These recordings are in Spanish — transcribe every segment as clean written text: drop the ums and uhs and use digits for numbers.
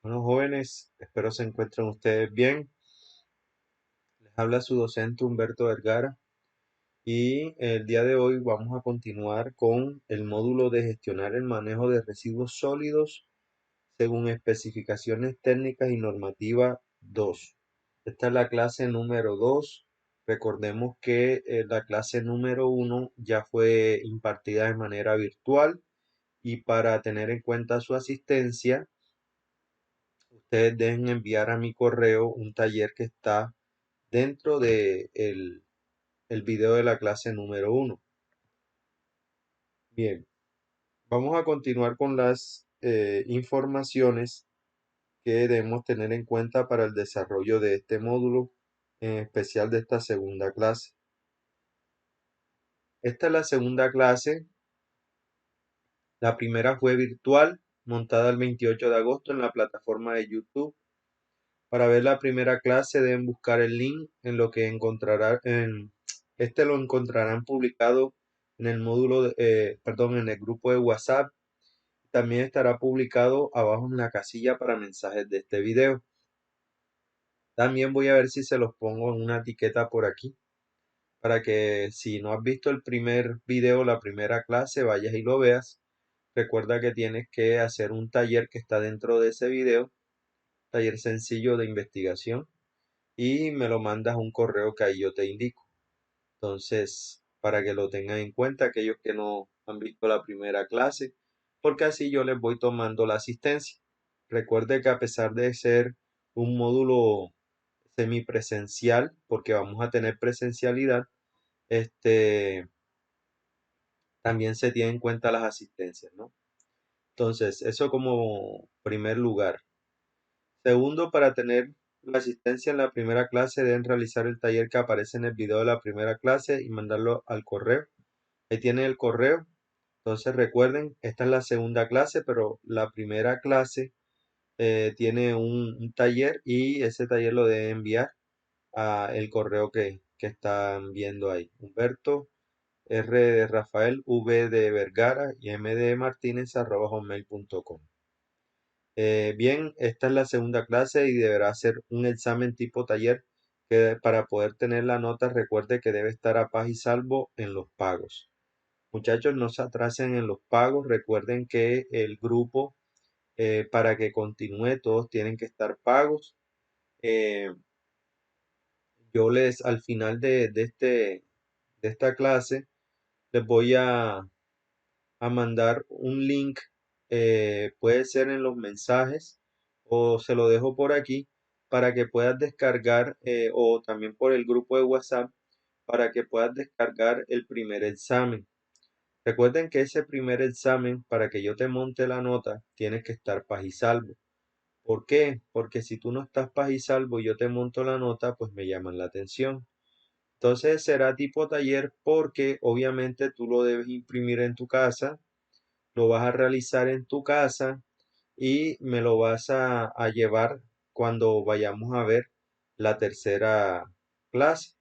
Bueno, jóvenes, espero se encuentren ustedes bien. Les habla su docente Humberto Vergara y el día de hoy vamos a continuar con el módulo de gestionar el manejo de residuos sólidos según especificaciones técnicas y normativa 2. Esta es la clase número 2. Recordemos que la clase número 1 ya fue impartida de manera virtual y para tener en cuenta su asistencia, ustedes deben enviar a mi correo un taller que está dentro de el video de la clase número 1. Bien, vamos a continuar con las informaciones que debemos tener en cuenta para el desarrollo de este módulo, en especial de esta segunda clase. Esta es la segunda clase. La primera fue virtual, montada el 28 de agosto en la plataforma de YouTube. Para ver la primera clase deben buscar el link en lo que encontrarán este lo encontrarán publicado en el módulo, perdón, en el grupo de WhatsApp. También estará publicado abajo en la casilla para mensajes de este video. También voy a ver si se los pongo en una etiqueta por aquí para que si no has visto el primer video, la primera clase, vayas y lo veas. Recuerda que tienes que hacer un taller que está dentro de ese video, taller sencillo de investigación, y me lo mandas a un correo que ahí yo te indico. Entonces, para que lo tengan en cuenta aquellos que no han visto la primera clase, porque así yo les voy tomando la asistencia. Recuerde que a pesar de ser un módulo semipresencial, porque vamos a tener presencialidad, este, también se tienen en cuenta las asistencias, ¿no? Entonces, eso como primer lugar. Segundo, para tener la asistencia en la primera clase deben realizar el taller que aparece en el video de la primera clase y mandarlo al correo. Ahí tienen el correo. Entonces recuerden, esta es la segunda clase, pero la primera clase tiene un taller y ese taller lo deben enviar a el correo que están viendo ahí. Humberto R de Rafael, V de Vergara y M de Martínez @hotmail.com. Bien, esta es la segunda clase y deberá ser un examen tipo taller que para poder tener la nota recuerde que debe estar a paz y salvo en los pagos. Muchachos, no se atrasen en los pagos. Recuerden que el grupo, para que continúe, todos tienen que estar pagos. Eh, yo al final de esta clase, les voy a mandar un link, puede ser en los mensajes o se lo dejo por aquí para que puedas descargar o también por el grupo de WhatsApp para que puedas descargar el primer examen. Recuerden que ese primer examen, para que yo te monte la nota, tienes que estar paz y salvo. ¿Por qué? Porque si tú no estás paz y salvo y yo te monto la nota, pues me llaman la atención. Entonces será tipo taller porque obviamente tú lo debes imprimir en tu casa, lo vas a realizar en tu casa y me lo vas a llevar cuando vayamos a ver la tercera clase.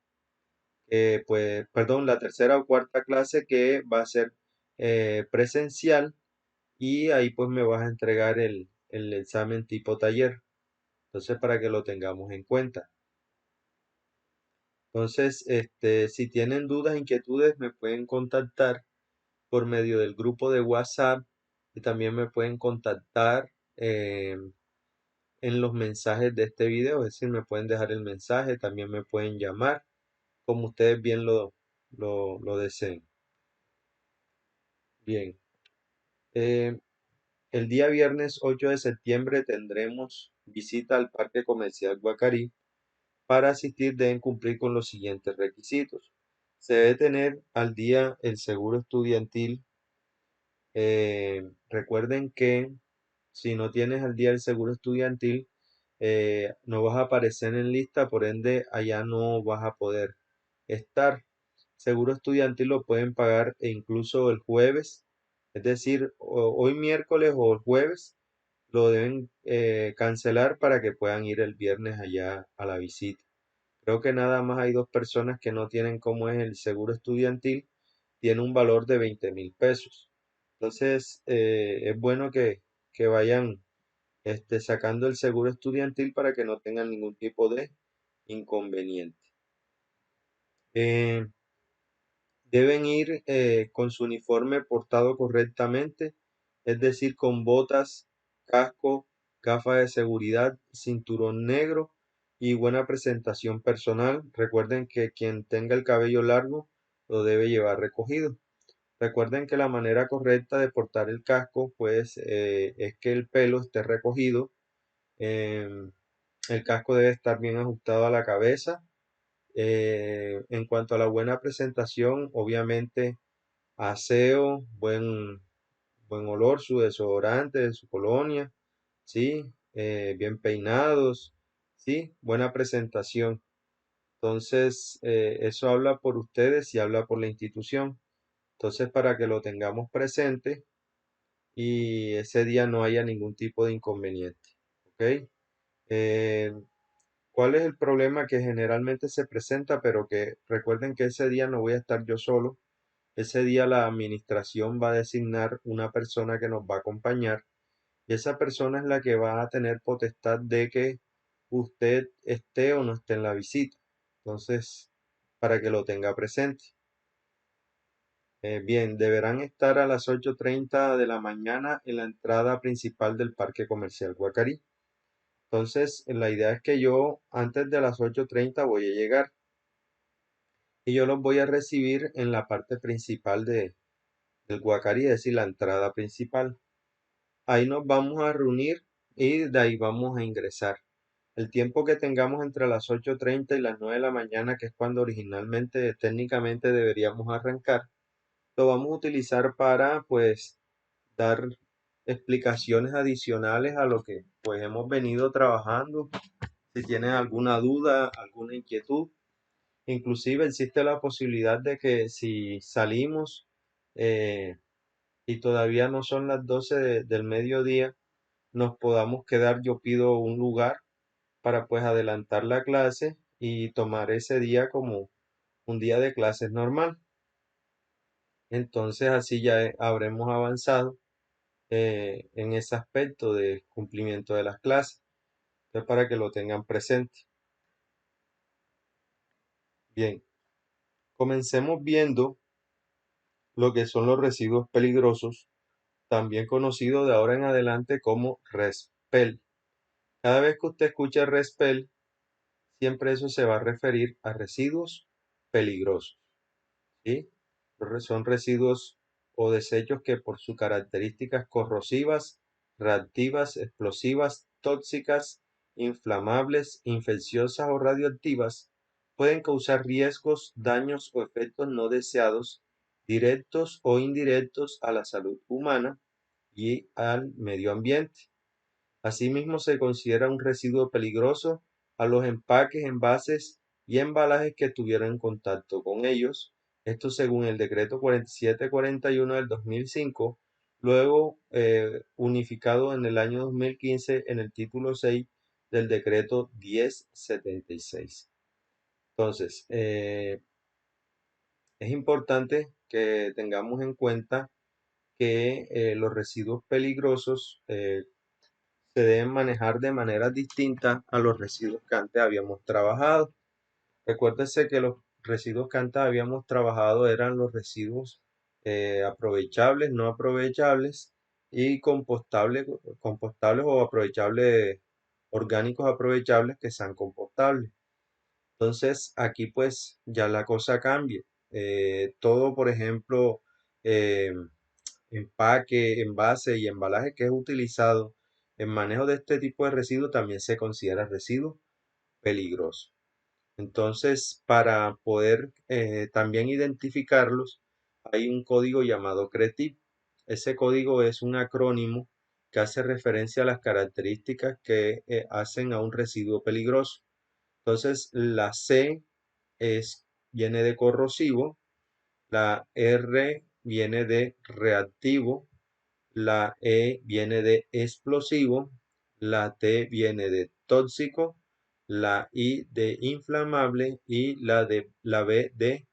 Pues, perdón, la tercera o cuarta clase que va a ser presencial y ahí pues me vas a entregar el examen tipo taller. Entonces, para que lo tengamos en cuenta. Entonces, si tienen dudas, inquietudes, me pueden contactar por medio del grupo de WhatsApp y también me pueden contactar en los mensajes de este video, es decir, me pueden dejar el mensaje, también me pueden llamar, como ustedes bien lo deseen. Bien, eh, el día viernes 8 de septiembre tendremos visita al Parque Comercial Guacarí. Para asistir deben cumplir con los siguientes requisitos. Se debe tener al día el seguro estudiantil. Recuerden que si no tienes al día el seguro estudiantil, no vas a aparecer en lista, por ende allá no vas a poder estar. Seguro estudiantil lo pueden pagar e incluso el jueves, es decir, hoy miércoles o el jueves, lo deben cancelar para que puedan ir el viernes allá a la visita. Creo que nada más hay dos personas que no tienen como es el seguro estudiantil, tiene un valor de 20.000 pesos. Entonces, es bueno que vayan sacando el seguro estudiantil para que no tengan ningún tipo de inconveniente. Eh, Deben ir con su uniforme portado correctamente, es decir, con botas, casco, gafas de seguridad, cinturón negro y buena presentación personal. Recuerden que quien tenga el cabello largo lo debe llevar recogido. Recuerden que la manera correcta de portar el casco, pues, es que el pelo esté recogido. em, el casco debe estar bien ajustado a la cabeza. En cuanto a la buena presentación, obviamente aseo, buen olor, su desodorante, de su colonia, ¿sí? Bien peinados, ¿sí? Buena presentación. Entonces, eso habla por ustedes y habla por la institución. Entonces, para que lo tengamos presente y ese día no haya ningún tipo de inconveniente, ¿ok? Eh, ¿Cuál es el problema que generalmente se presenta? Pero que recuerden que ese día no voy a estar yo solo. Ese día la administración va a designar una persona que nos va a acompañar y esa persona es la que va a tener potestad de que usted esté o no esté en la visita. Entonces, para que lo tenga presente. Bien, deberán estar a las 8:30 de la mañana en la entrada principal del Parque Comercial Guacarí. Entonces, la idea es que yo antes de las 8:30 voy a llegar y yo los voy a recibir en la parte principal del Guacarí, es decir, la entrada principal. Ahí nos vamos a reunir y de ahí vamos a ingresar. El tiempo que tengamos entre las 8:30 y las 9 de la mañana, que es cuando originalmente, técnicamente deberíamos arrancar, lo vamos a utilizar para, pues, dar explicaciones adicionales a lo que, pues, hemos venido trabajando. Si tienen alguna duda, alguna inquietud, inclusive existe la posibilidad de que si salimos eh, y todavía no son las 12 del mediodía, nos podamos quedar, yo pido un lugar para pues adelantar la clase y tomar ese día como un día de clases normal. Entonces así ya habremos avanzado en ese aspecto de cumplimiento de las clases. Entonces, para que lo tengan presente. Bien, comencemos viendo lo que son los residuos peligrosos, también conocido de ahora en adelante como RESPEL. Cada vez que usted escucha RESPEL, siempre eso se va a referir a residuos peligrosos, ¿sí? Son residuos o desechos que por sus características corrosivas, reactivas, explosivas, tóxicas, inflamables, infecciosas o radioactivas pueden causar riesgos, daños o efectos no deseados, directos o indirectos a la salud humana y al medio ambiente. Asimismo, se considera un residuo peligroso a los empaques, envases y embalajes que tuvieron contacto con ellos. Esto según el decreto 4741 del 2005, luego unificado en el año 2015 en el título 6 del decreto 1076. Entonces, es importante que tengamos en cuenta que los residuos peligrosos se deben manejar de manera distinta a los residuos que antes habíamos trabajado. Recuérdese que los residuos que antes habíamos trabajado eran los residuos aprovechables, no aprovechables y compostables o aprovechables, orgánicos aprovechables que sean compostables. Entonces, aquí pues ya la cosa cambia. Todo, por ejemplo, eh, empaque, envase y embalaje que es utilizado en manejo de este tipo de residuos también se considera residuo peligroso. Entonces, para poder también identificarlos, hay un código llamado CRETIP. Ese código es un acrónimo que hace referencia a las características que hacen a un residuo peligroso. Entonces, la C viene de corrosivo, la R viene de reactivo, la E viene de explosivo, la T viene de tóxico, la I de inflamable y la B de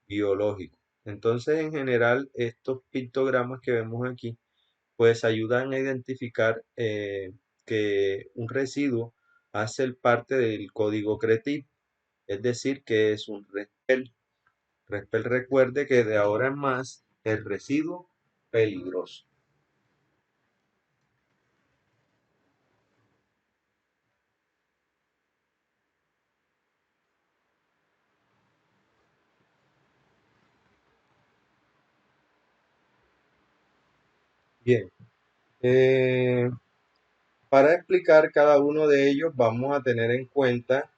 biológico. Entonces, en general, estos pictogramas que vemos aquí, pues ayudan a identificar que un residuo hace parte del código CRETIV, es decir, que es un RESPEL. RESPEL, recuerde que de ahora en más es residuo peligroso. Bien, eh, para explicar cada uno de ellos vamos a tener en cuenta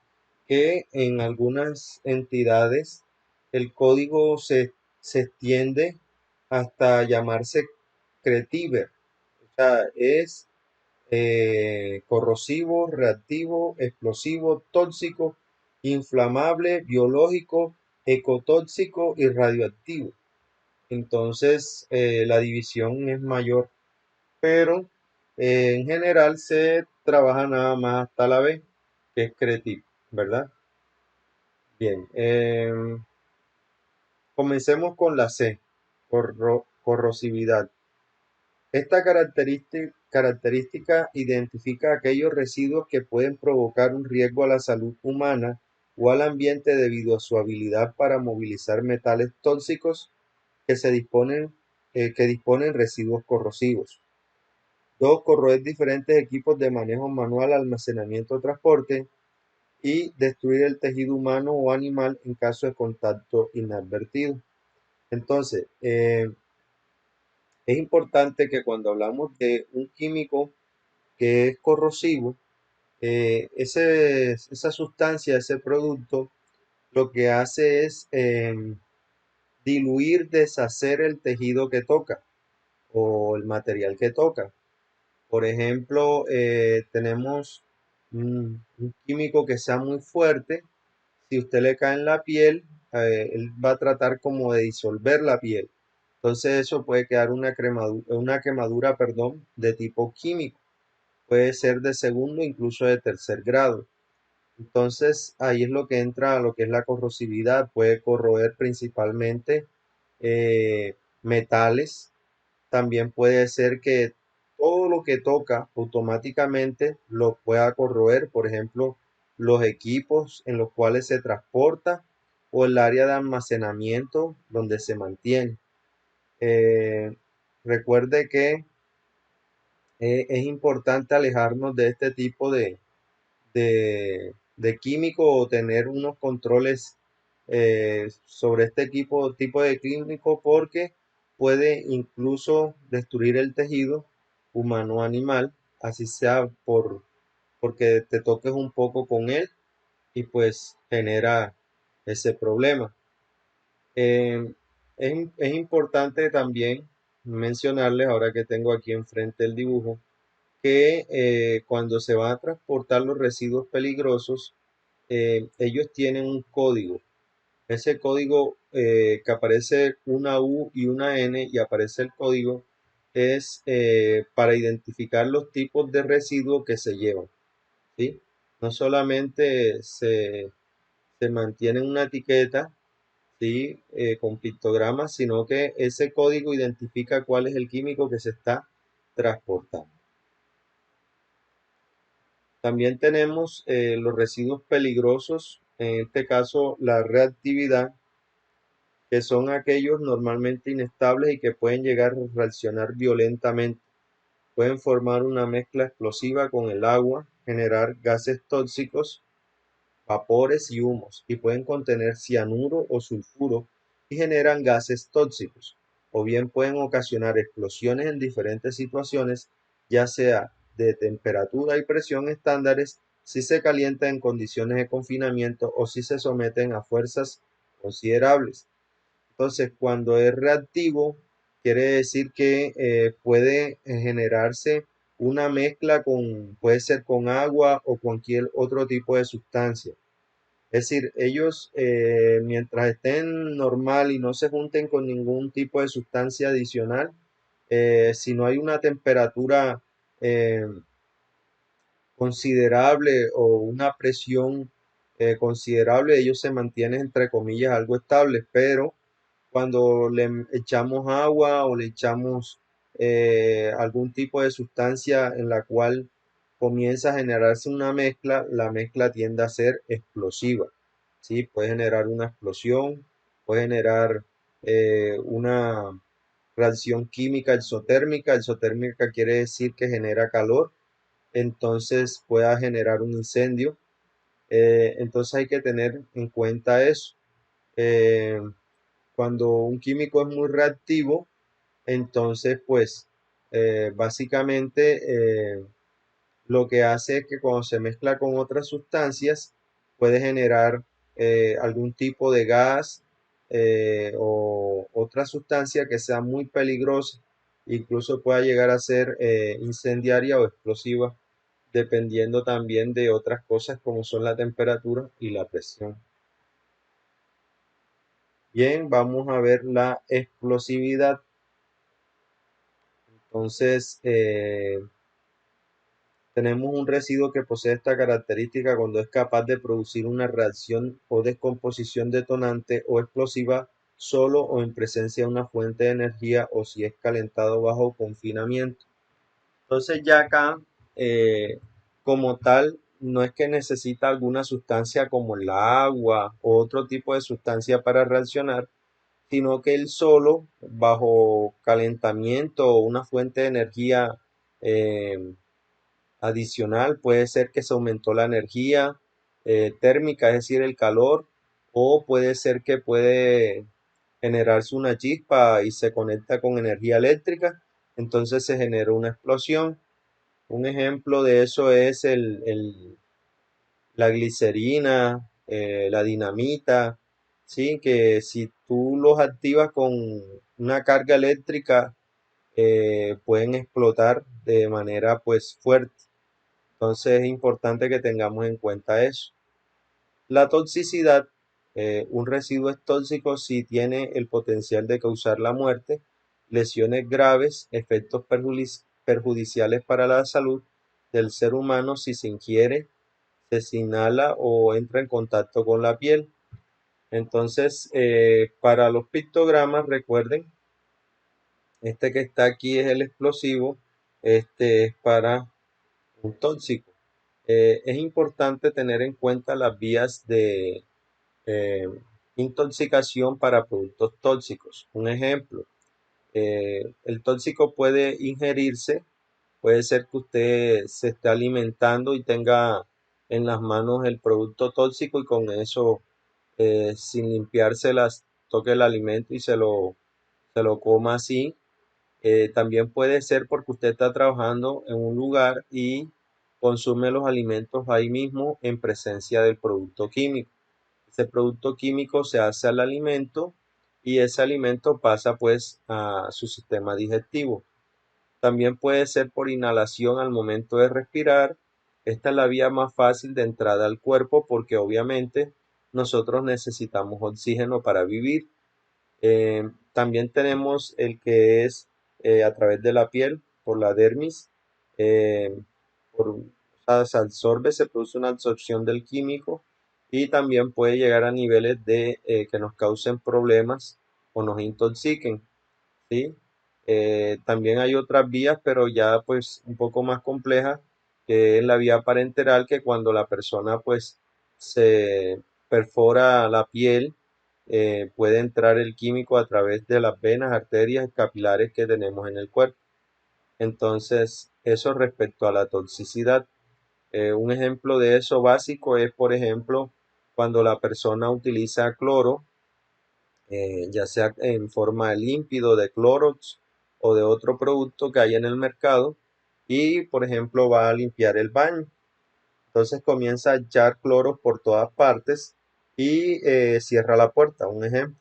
que en algunas entidades el código se extiende hasta llamarse CRETIVER. O sea, es corrosivo, reactivo, explosivo, tóxico, inflamable, biológico, ecotóxico y radioactivo. Entonces, la división es mayor, pero en general se trabaja nada más hasta la B, que es CRETIV, ¿verdad? Bien, comencemos con la C, corrosividad. Esta característica identifica aquellos residuos que pueden provocar un riesgo a la salud humana o al ambiente debido a su habilidad para movilizar metales tóxicos que disponen residuos corrosivos. 2. Corroer diferentes equipos de manejo manual, almacenamiento o transporte. Y destruir el tejido humano o animal en caso de contacto inadvertido. Entonces, es importante que cuando hablamos de un químico que es corrosivo, esa sustancia, ese producto, lo que hace es diluir, deshacer el tejido que toca o el material que toca. Por ejemplo, tenemos un químico que sea muy fuerte. Si usted le cae en la piel, él va a tratar como de disolver la piel. Entonces eso puede quedar una quemadura, perdón, de tipo químico. Puede ser de segundo, incluso de tercer grado. Entonces ahí es lo que entra a lo que es la corrosividad. Puede corroer principalmente metales. También puede ser que todo lo que toca automáticamente lo pueda corroer, por ejemplo, los equipos en los cuales se transporta o el área de almacenamiento donde se mantiene. Eh, recuerde que es importante alejarnos de este tipo de químico o tener unos controles sobre este tipo de químico porque puede incluso destruir el tejido humano o animal, así sea porque te toques un poco con él y pues genera ese problema. Eh, es importante también mencionarles, ahora que tengo aquí enfrente el dibujo, que cuando se van a transportar los residuos peligrosos, ellos tienen un código. Ese código que aparece una U y una N y aparece el código es para identificar los tipos de residuos que se llevan, ¿sí? No solamente se mantiene una etiqueta, ¿sí? Con pictogramas, sino que ese código identifica cuál es el químico que se está transportando. También tenemos los residuos peligrosos, en este caso la reactividad, que son aquellos normalmente inestables y que pueden llegar a reaccionar violentamente. Pueden formar una mezcla explosiva con el agua, generar gases tóxicos, vapores y humos, y pueden contener cianuro o sulfuro y generan gases tóxicos, o bien pueden ocasionar explosiones en diferentes situaciones, ya sea de temperatura y presión estándares, si se calienta en condiciones de confinamiento o si se someten a fuerzas considerables. Entonces, cuando es reactivo, quiere decir que puede generarse una mezcla puede ser con agua o cualquier otro tipo de sustancia. Es decir, ellos mientras estén normal y no se junten con ningún tipo de sustancia adicional, Si no hay una temperatura eh, considerable o una presión considerable, ellos se mantienen entre comillas algo estables, pero cuando le echamos agua o le echamos algún tipo de sustancia en la cual comienza a generarse una mezcla, la mezcla tiende a ser explosiva, ¿sí? Puede generar una explosión, puede generar una reacción química exotérmica. Exotérmica quiere decir que genera calor, entonces pueda generar un incendio. Entonces hay que tener en cuenta eso. Eh, Cuando un químico es muy reactivo, entonces pues básicamente lo que hace es que cuando se mezcla con otras sustancias puede generar algún tipo de gas o otra sustancia que sea muy peligrosa, incluso pueda llegar a ser incendiaria o explosiva, dependiendo también de otras cosas como son la temperatura y la presión. Bien, vamos a ver la explosividad. Entonces, tenemos un residuo que posee esta característica cuando es capaz de producir una reacción o descomposición detonante o explosiva solo o en presencia de una fuente de energía o si es calentado bajo confinamiento. Entonces ya acá, como tal, no es que necesita alguna sustancia como el agua o otro tipo de sustancia para reaccionar, sino que él solo, bajo calentamiento o una fuente de energía eh, adicional, puede ser que se aumentó la energía térmica, es decir, el calor, o puede ser que puede generarse una chispa y se conecta con energía eléctrica, entonces se genera una explosión. Un ejemplo de eso es la glicerina, la dinamita, ¿sí? Que si tú los activas con una carga eléctrica, pueden explotar de manera pues fuerte. Entonces es importante que tengamos en cuenta eso. La toxicidad, un residuo es tóxico si tiene el potencial de causar la muerte, lesiones graves, efectos perjudiciales para la salud del ser humano si se ingiere, se inhala o entra en contacto con la piel. Entonces, para los pictogramas, recuerden, este que está aquí es el explosivo, este es para un tóxico. Es importante tener en cuenta las vías de eh, intoxicación para productos tóxicos. Un ejemplo, el tóxico puede ingerirse, puede ser que usted se esté alimentando y tenga en las manos el producto tóxico y con eso, sin limpiárselas, toque el alimento y se lo coma así. También puede ser porque usted está trabajando en un lugar y consume los alimentos ahí mismo en presencia del producto químico. Ese producto químico se hace al alimento y ese alimento pasa pues a su sistema digestivo. También puede ser por inhalación al momento de respirar. Esta es la vía más fácil de entrada al cuerpo porque obviamente nosotros necesitamos oxígeno para vivir. También tenemos el que es a través de la piel, por la dermis, eh, o sea, se absorbe, se produce una absorción del químico y también puede llegar a niveles de que nos causen problemas o nos intoxiquen, ¿sí? También hay otras vías, pero ya pues un poco más complejas, que es la vía parenteral, que cuando la persona pues se perfora la piel, puede entrar el químico a través de las venas, arterias, capilares que tenemos en el cuerpo. Entonces, eso respecto a la toxicidad. Un ejemplo de eso básico es, por ejemplo, cuando la persona utiliza cloro, ya sea en forma de límpido, de Clorox o de otro producto que hay en el mercado, y, por ejemplo, va a limpiar el baño. Entonces comienza a echar cloro por todas partes y cierra la puerta, un ejemplo.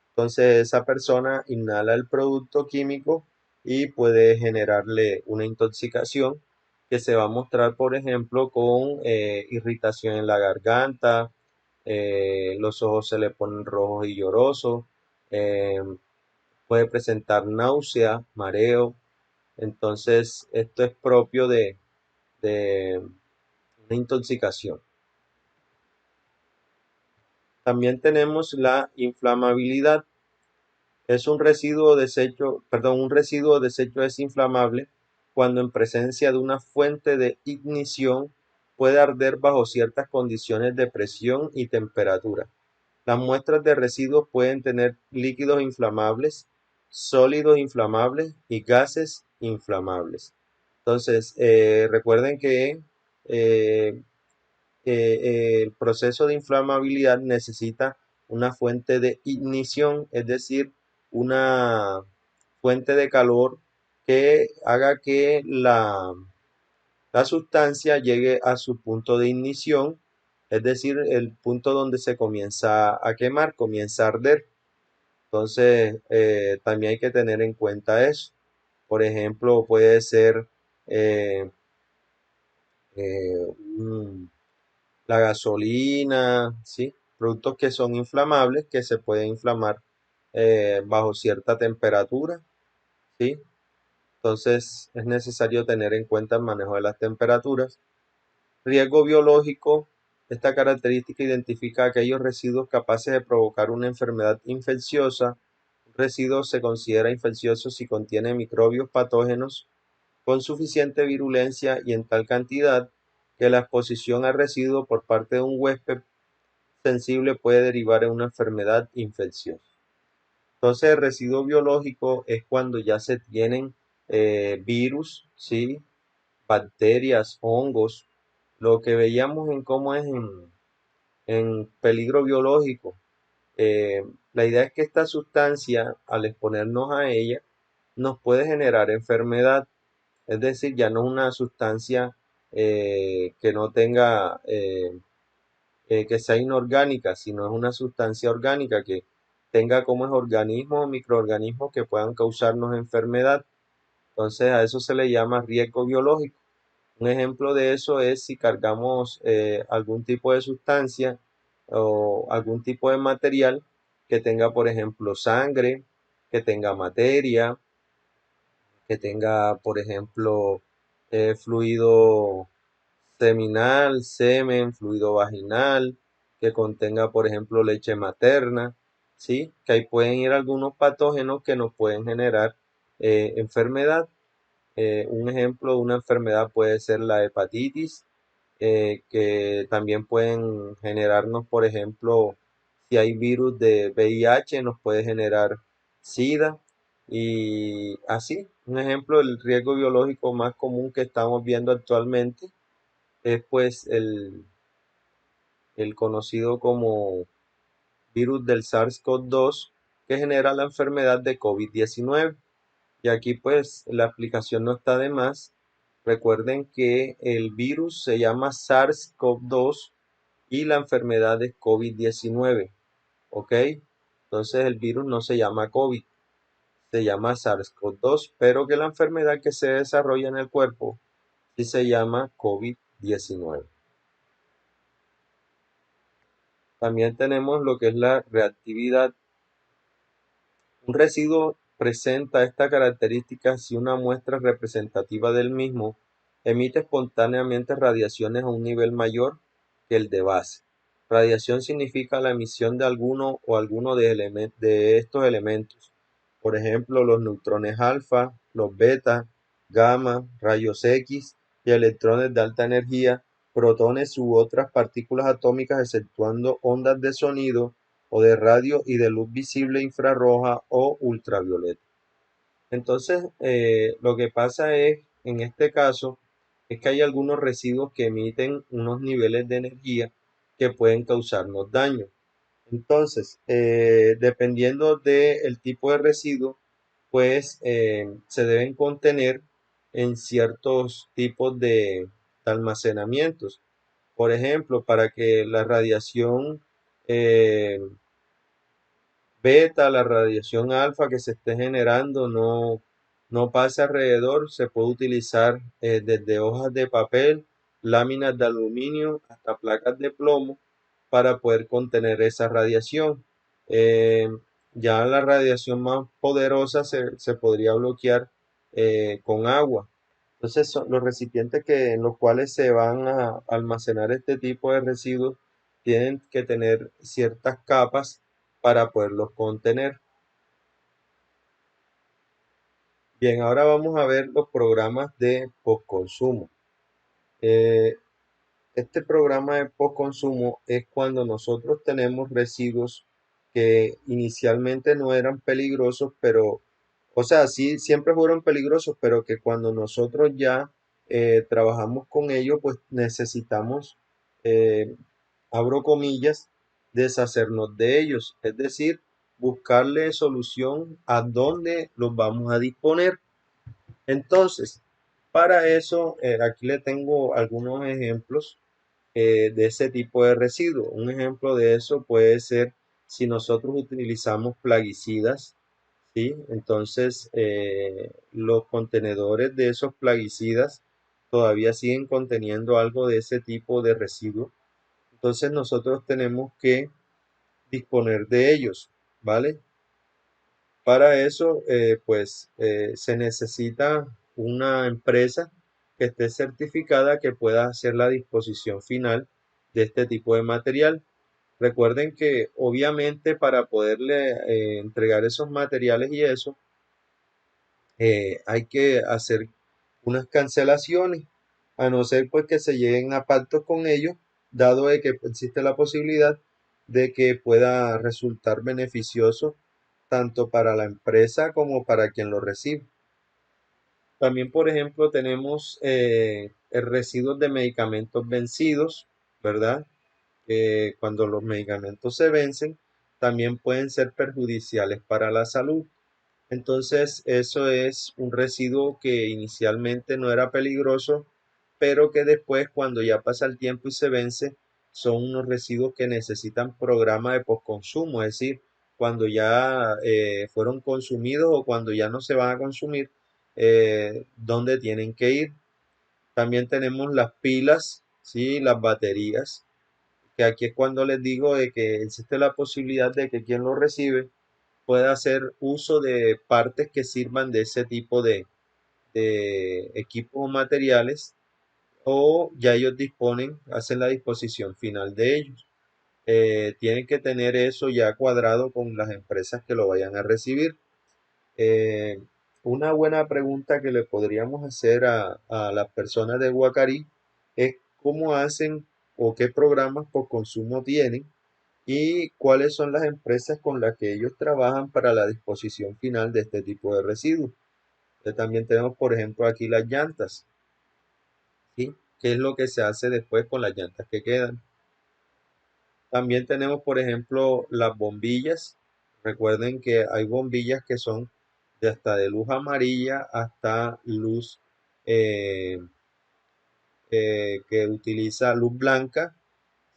Entonces esa persona inhala el producto químico y puede generarle una intoxicación que se va a mostrar, por ejemplo, con irritación en la garganta, los ojos se le ponen rojos y llorosos, eh, puede presentar náusea, mareo. Entonces, esto es propio de una intoxicación. También tenemos la inflamabilidad. Es un residuo desecho, un residuo desecho es inflamable cuando en presencia de una fuente de ignición puede arder bajo ciertas condiciones de presión y temperatura. Las muestras de residuos pueden tener líquidos inflamables, sólidos inflamables y gases inflamables. Entonces, recuerden que eh, el proceso de inflamabilidad necesita una fuente de ignición, es decir, una fuente de calor que haga que la sustancia llegue a su punto de ignición, es decir, el punto donde se comienza a quemar, comienza a arder. Entonces, también hay que tener en cuenta eso. Por ejemplo, puede ser eh, un la gasolina, ¿sí? Productos que son inflamables, que se pueden inflamar bajo cierta temperatura, ¿sí? Entonces es necesario tener en cuenta el manejo de las temperaturas. Riesgo biológico. Esta característica identifica aquellos residuos capaces de provocar una enfermedad infecciosa. Un residuo se considera infeccioso si contiene microbios patógenos con suficiente virulencia y en tal cantidad que la exposición al residuo por parte de un huésped sensible puede derivar en una enfermedad infecciosa. Entonces, el residuo biológico es cuando ya se tienen virus, ¿sí? Bacterias, hongos, lo que veíamos en cómo es en peligro biológico. La idea es que esta sustancia, al exponernos a ella, nos puede generar enfermedad. Es decir, ya no es una sustancia que no tenga que sea inorgánica, sino es una sustancia orgánica que tenga como es organismos o microorganismos que puedan causarnos enfermedad. Entonces a eso se le llama riesgo biológico. Un ejemplo de eso es si cargamos algún tipo de sustancia o algún tipo de material que tenga, por ejemplo, sangre, que tenga materia, que tenga, por ejemplo, fluido seminal, semen, fluido vaginal, que contenga, por ejemplo, leche materna, ¿sí? Que ahí pueden ir algunos patógenos que nos pueden generar enfermedad. Un ejemplo de una enfermedad puede ser la hepatitis, que también pueden generarnos, por ejemplo, si hay virus de VIH, nos puede generar SIDA. Y así, un ejemplo del riesgo biológico más común que estamos viendo actualmente es pues el conocido como virus del SARS-CoV-2 que genera la enfermedad de COVID-19. Y aquí pues la explicación no está de más. Recuerden que el virus se llama SARS-CoV-2 y la enfermedad es COVID-19. ¿Ok? Entonces el virus no se llama COVID, se llama SARS-CoV-2, pero que la enfermedad que se desarrolla en el cuerpo sí se llama COVID-19. También tenemos lo que es la reactividad. Un residuo presenta esta característica si una muestra representativa del mismo emite espontáneamente radiaciones a un nivel mayor que el de base. Radiación significa la emisión de alguno de estos elementos, por ejemplo, los neutrones alfa, los beta, gamma, rayos X y electrones de alta energía, protones u otras partículas atómicas, exceptuando ondas de sonido o de radio y de luz visible infrarroja o ultravioleta. Entonces, lo que pasa es, en este caso, es que hay algunos residuos que emiten unos niveles de energía que pueden causarnos daño. Entonces, dependiendo del tipo de residuo, pues se deben contener en ciertos tipos de almacenamientos. Por ejemplo, para que la radiación eh, beta, la radiación alfa que se esté generando no pase alrededor, se puede utilizar desde hojas de papel, láminas de aluminio hasta placas de plomo para poder contener esa radiación. Eh, Ya la radiación más poderosa se podría bloquear con agua. Entonces, los recipientes en los cuales se van a almacenar este tipo de residuos tienen que tener ciertas capas para poderlos contener. Bien, ahora vamos a ver los programas de postconsumo. Eh, Este programa de postconsumo es cuando nosotros tenemos residuos que inicialmente no eran peligrosos, pero, o sea, sí, siempre fueron peligrosos, pero que cuando nosotros ya trabajamos con ellos, pues necesitamos, eh, abro comillas, deshacernos de ellos, es decir, buscarle solución a dónde los vamos a disponer. Entonces, para eso, aquí le tengo algunos ejemplos de ese tipo de residuos. Un ejemplo de eso puede ser si nosotros utilizamos plaguicidas, ¿sí? Entonces, los contenedores de esos plaguicidas todavía siguen conteniendo algo de ese tipo de residuo. Entonces, nosotros tenemos que disponer de ellos, ¿vale? Para eso, se necesita una empresa que esté certificada que pueda hacer la disposición final de este tipo de material. Recuerden que obviamente para poderle entregar esos materiales y eso, hay que hacer unas cancelaciones, a no ser pues que se lleguen a pactos con ellos, dado de que existe la posibilidad de que pueda resultar beneficioso tanto para la empresa como para quien lo recibe. También, por ejemplo, tenemos residuos de medicamentos vencidos, ¿verdad? Cuando los medicamentos se vencen, también pueden ser perjudiciales para la salud. Entonces, eso es un residuo que inicialmente no era peligroso, pero que después, cuando ya pasa el tiempo y se vence, son unos residuos que necesitan programa de postconsumo, es decir, cuando ya fueron consumidos o cuando ya no se van a consumir, dónde tienen que ir. También tenemos las pilas, ¿sí? Las baterías, que aquí es cuando les digo de que existe la posibilidad de que quien lo recibe pueda hacer uso de partes que sirvan de ese tipo de equipos o materiales, o ya ellos disponen, hacen la disposición final de ellos. Tienen que tener eso ya cuadrado con las empresas que lo vayan a recibir. Eh, una buena pregunta que le podríamos hacer a las personas de Guacarí es cómo hacen o qué programas por consumo tienen y cuáles son las empresas con las que ellos trabajan para la disposición final de este tipo de residuos. También tenemos, por ejemplo, aquí las llantas, ¿sí? ¿Qué es lo que se hace después con las llantas que quedan? También tenemos, por ejemplo, las bombillas. Recuerden que hay bombillas que son de hasta de luz amarilla hasta luz eh, que utiliza luz blanca,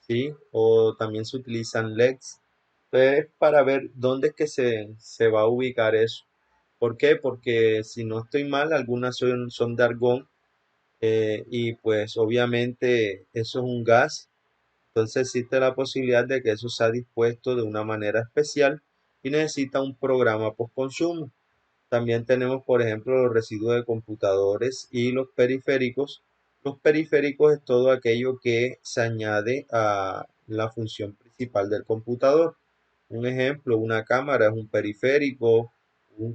¿sí? O también se utilizan LEDs. Entonces, para ver dónde es que se va a ubicar eso. ¿Por qué? Porque si no estoy mal, algunas son de argón y pues obviamente eso es un gas. Entonces existe la posibilidad de que eso sea dispuesto de una manera especial y necesita un programa post-consumo. También tenemos, por ejemplo, los residuos de computadores y los periféricos. Los periféricos es todo aquello que se añade a la función principal del computador. Un ejemplo, una cámara es un periférico,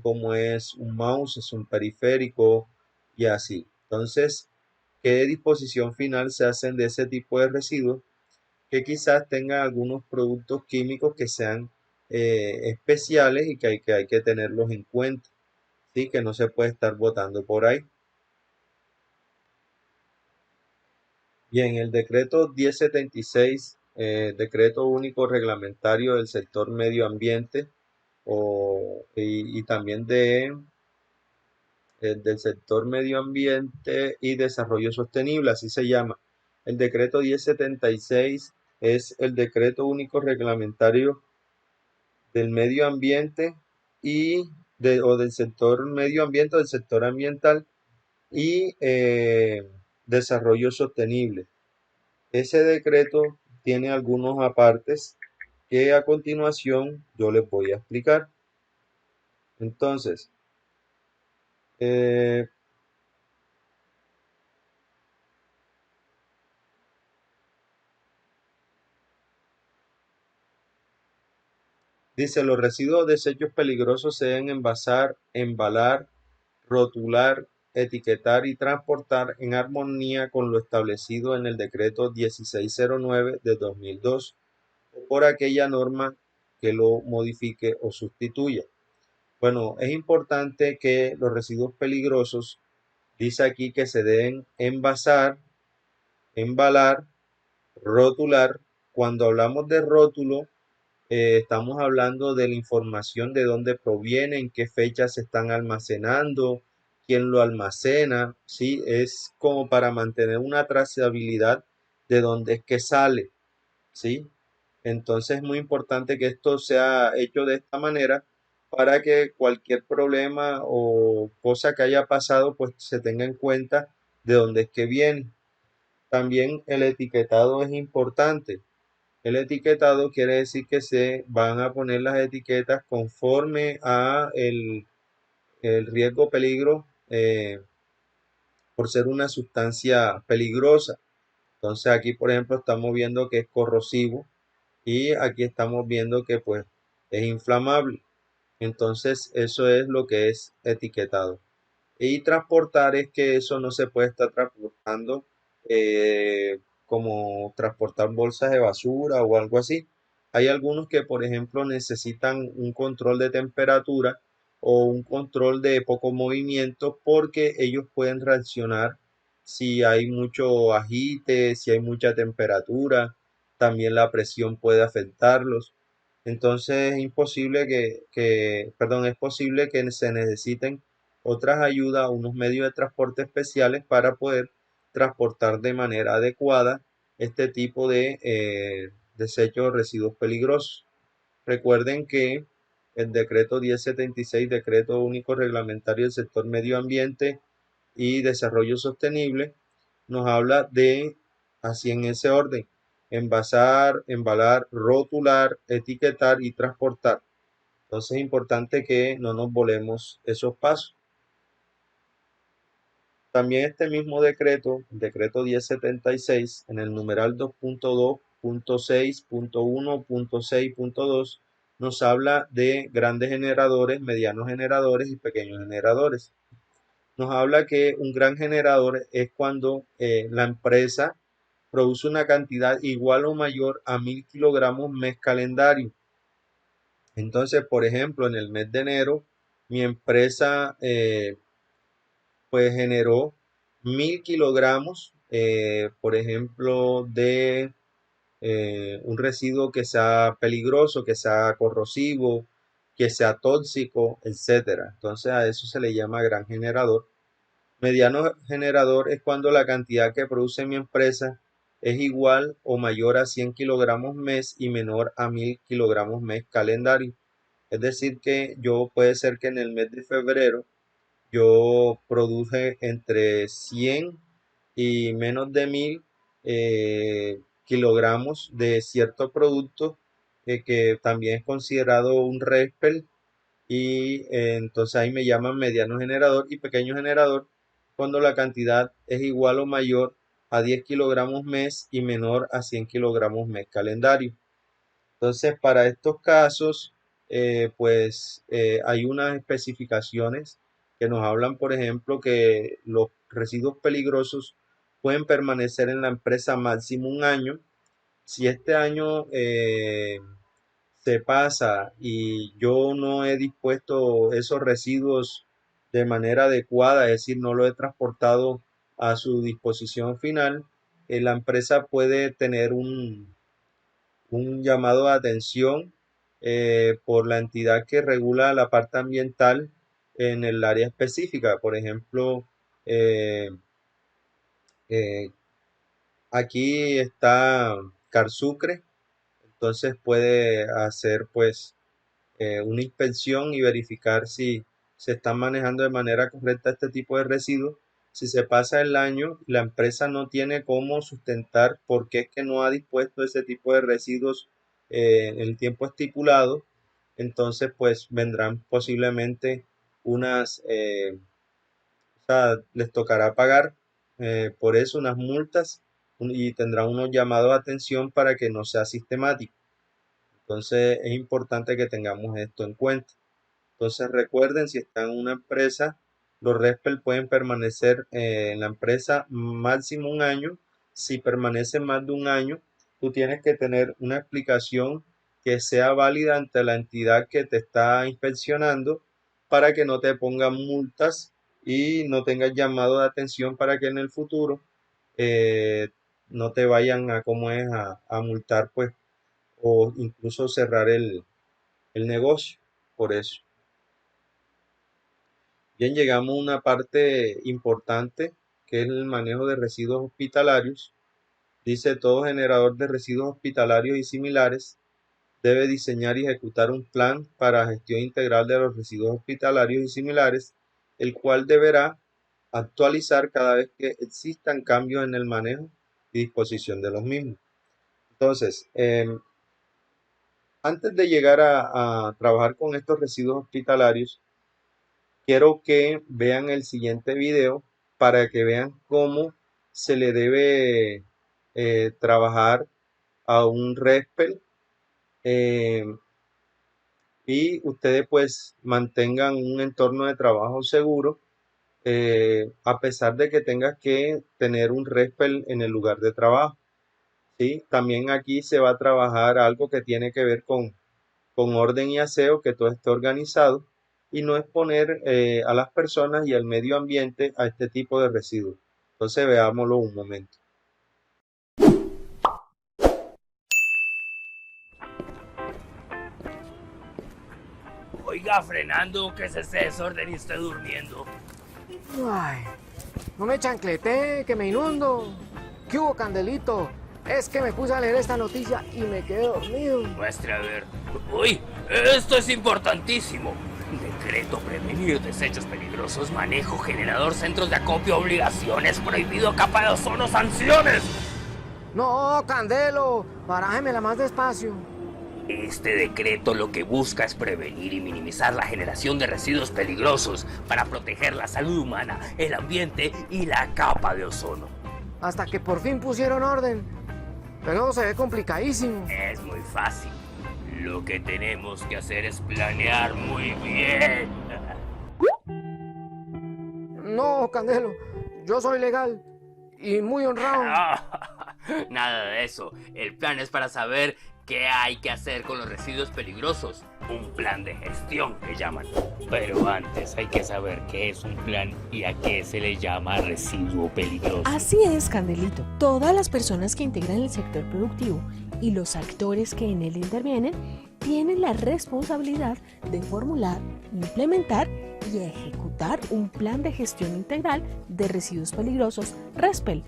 como es un mouse es un periférico y así. Entonces, ¿qué disposición final se hacen de ese tipo de residuos? Que quizás tengan algunos productos químicos que sean especiales y que hay que tenerlos en cuenta, ¿sí? Que no se puede estar botando por ahí. Bien, el decreto 1076, decreto único reglamentario del sector medio ambiente y también del sector medio ambiente y desarrollo sostenible, así se llama. El decreto 1076 es el decreto único reglamentario del medio ambiente o del sector medio ambiente o del sector ambiental y desarrollo sostenible. Ese decreto tiene algunos apartes que a continuación yo les voy a explicar. Entonces, eh, dice, los residuos o desechos peligrosos se deben envasar, embalar, rotular, etiquetar y transportar en armonía con lo establecido en el decreto 1609 de 2002 o por aquella norma que lo modifique o sustituya. Bueno, es importante que los residuos peligrosos, dice aquí que se deben envasar, embalar, rotular. Cuando hablamos de rótulo, estamos hablando de la información de dónde proviene, en qué fechas se están almacenando, quién lo almacena, ¿sí? Es como para mantener una trazabilidad de dónde es que sale, ¿sí? Entonces es muy importante que esto sea hecho de esta manera para que cualquier problema o cosa que haya pasado, pues se tenga en cuenta de dónde es que viene. También el etiquetado es importante. El etiquetado quiere decir que se van a poner las etiquetas conforme a el riesgo peligro por ser una sustancia peligrosa. Entonces aquí, por ejemplo, estamos viendo que es corrosivo y aquí estamos viendo que pues es inflamable. Entonces eso es lo que es etiquetado. Y transportar es que eso no se puede estar transportando como transportar bolsas de basura o algo así. Hay algunos que, por ejemplo, necesitan un control de temperatura o un control de poco movimiento porque ellos pueden reaccionar si hay mucho agite, si hay mucha temperatura, también la presión puede afectarlos. Entonces es imposible perdón, es posible que se necesiten otras ayudas, unos medios de transporte especiales para poder transportar de manera adecuada este tipo de desechos o residuos peligrosos. Recuerden que el decreto 1076, decreto único reglamentario del sector medio ambiente y desarrollo sostenible, nos habla de, así en ese orden, envasar, embalar, rotular, etiquetar y transportar. Entonces es importante que no nos volemos esos pasos. También este mismo decreto, el decreto 1076, en el numeral 2.2.6.1.6.2, nos habla de grandes generadores, medianos generadores y pequeños generadores. Nos habla que un gran generador es cuando la empresa produce una cantidad igual o mayor a 1000 kilogramos mes calendario. Entonces, por ejemplo, en el mes de enero, mi empresa pues generó 1000 kilogramos, por ejemplo, de un residuo que sea peligroso, que sea corrosivo, que sea tóxico, etcétera. Entonces a eso se le llama gran generador. Mediano generador es cuando la cantidad que produce mi empresa es igual o mayor a 100 kilogramos mes y menor a 1000 kilogramos mes calendario. Es decir, que yo puede ser que en el mes de febrero yo produje entre 100 y menos de 1000 kilogramos de cierto producto que también es considerado un RESPEL y entonces ahí me llaman mediano generador y pequeño generador cuando la cantidad es igual o mayor a 10 kilogramos mes y menor a 100 kilogramos mes calendario. Entonces, para estos casos, hay unas especificaciones que nos hablan, por ejemplo, que los residuos peligrosos pueden permanecer en la empresa máximo un año. Si este año se pasa y yo no he dispuesto esos residuos de manera adecuada, es decir, no lo he transportado a su disposición final, la empresa puede tener un llamado de atención por la entidad que regula la parte ambiental en el área específica. Por ejemplo, eh, eh, aquí está Carsucre, entonces puede hacer pues una inspección y verificar si se están manejando de manera correcta este tipo de residuos. Si se pasa el año, la empresa no tiene cómo sustentar por qué es que no ha dispuesto ese tipo de residuos el tiempo estipulado, entonces pues vendrán posiblemente unas, o sea, les tocará pagar por eso unas multas y tendrán unos llamados de atención para que no sea sistemático. Entonces es importante que tengamos esto en cuenta. Entonces recuerden, si están en una empresa, los RESPEL pueden permanecer en la empresa máximo un año. Si permanecen más de un año, tú tienes que tener una explicación que sea válida ante la entidad que te está inspeccionando para que no te pongan multas y no tengas llamado de atención para que en el futuro eh, no te vayan a, como es, a multar, pues, o incluso cerrar el negocio por eso. Bien, llegamos a una parte importante que es el manejo de residuos hospitalarios. Dice: todo generador de residuos hospitalarios y similares debe diseñar y ejecutar un plan para gestión integral de los residuos hospitalarios y similares, el cual deberá actualizar cada vez que existan cambios en el manejo y disposición de los mismos. Entonces, antes de llegar a trabajar con estos residuos hospitalarios, quiero que vean el siguiente video para que vean cómo se le debe trabajar a un RESPEL, eh, y ustedes pues mantengan un entorno de trabajo seguro, a pesar de que tengas que tener un RESPEL en el lugar de trabajo, ¿sí? También aquí se va a trabajar algo que tiene que ver con orden y aseo, que todo esté organizado y no exponer a las personas y al medio ambiente a este tipo de residuos. Entonces veámoslo un momento. Oiga, frenando, que es este desorden y estoy durmiendo. Ay, no me chancleté, que me inundo. ¿Qué hubo, Candelito? Es que me puse a leer esta noticia y me quedé dormido. Muestre a ver. Uy, esto es importantísimo. Decreto prevenir desechos peligrosos, manejo, generador, centros de acopio, obligaciones, prohibido, capa de ozono, sanciones. No, Candelo, barájemela más despacio. Este decreto lo que busca es prevenir y minimizar la generación de residuos peligrosos para proteger la salud humana, el ambiente y la capa de ozono. Hasta que por fin pusieron orden. Pero se ve complicadísimo. Es muy fácil. Lo que tenemos que hacer es planear muy bien. No, Candelo, yo soy legal y muy honrado. Nada de eso. El plan es para saber qué hay que hacer con los residuos peligrosos. Un plan de gestión que llaman. Pero antes hay que saber qué es un plan y a qué se le llama residuo peligroso. Así es, Candelito. Todas las personas que integran el sector productivo y los actores que en él intervienen tienen la responsabilidad de formular, implementar y ejecutar un plan de gestión integral de residuos peligrosos, RESPEL.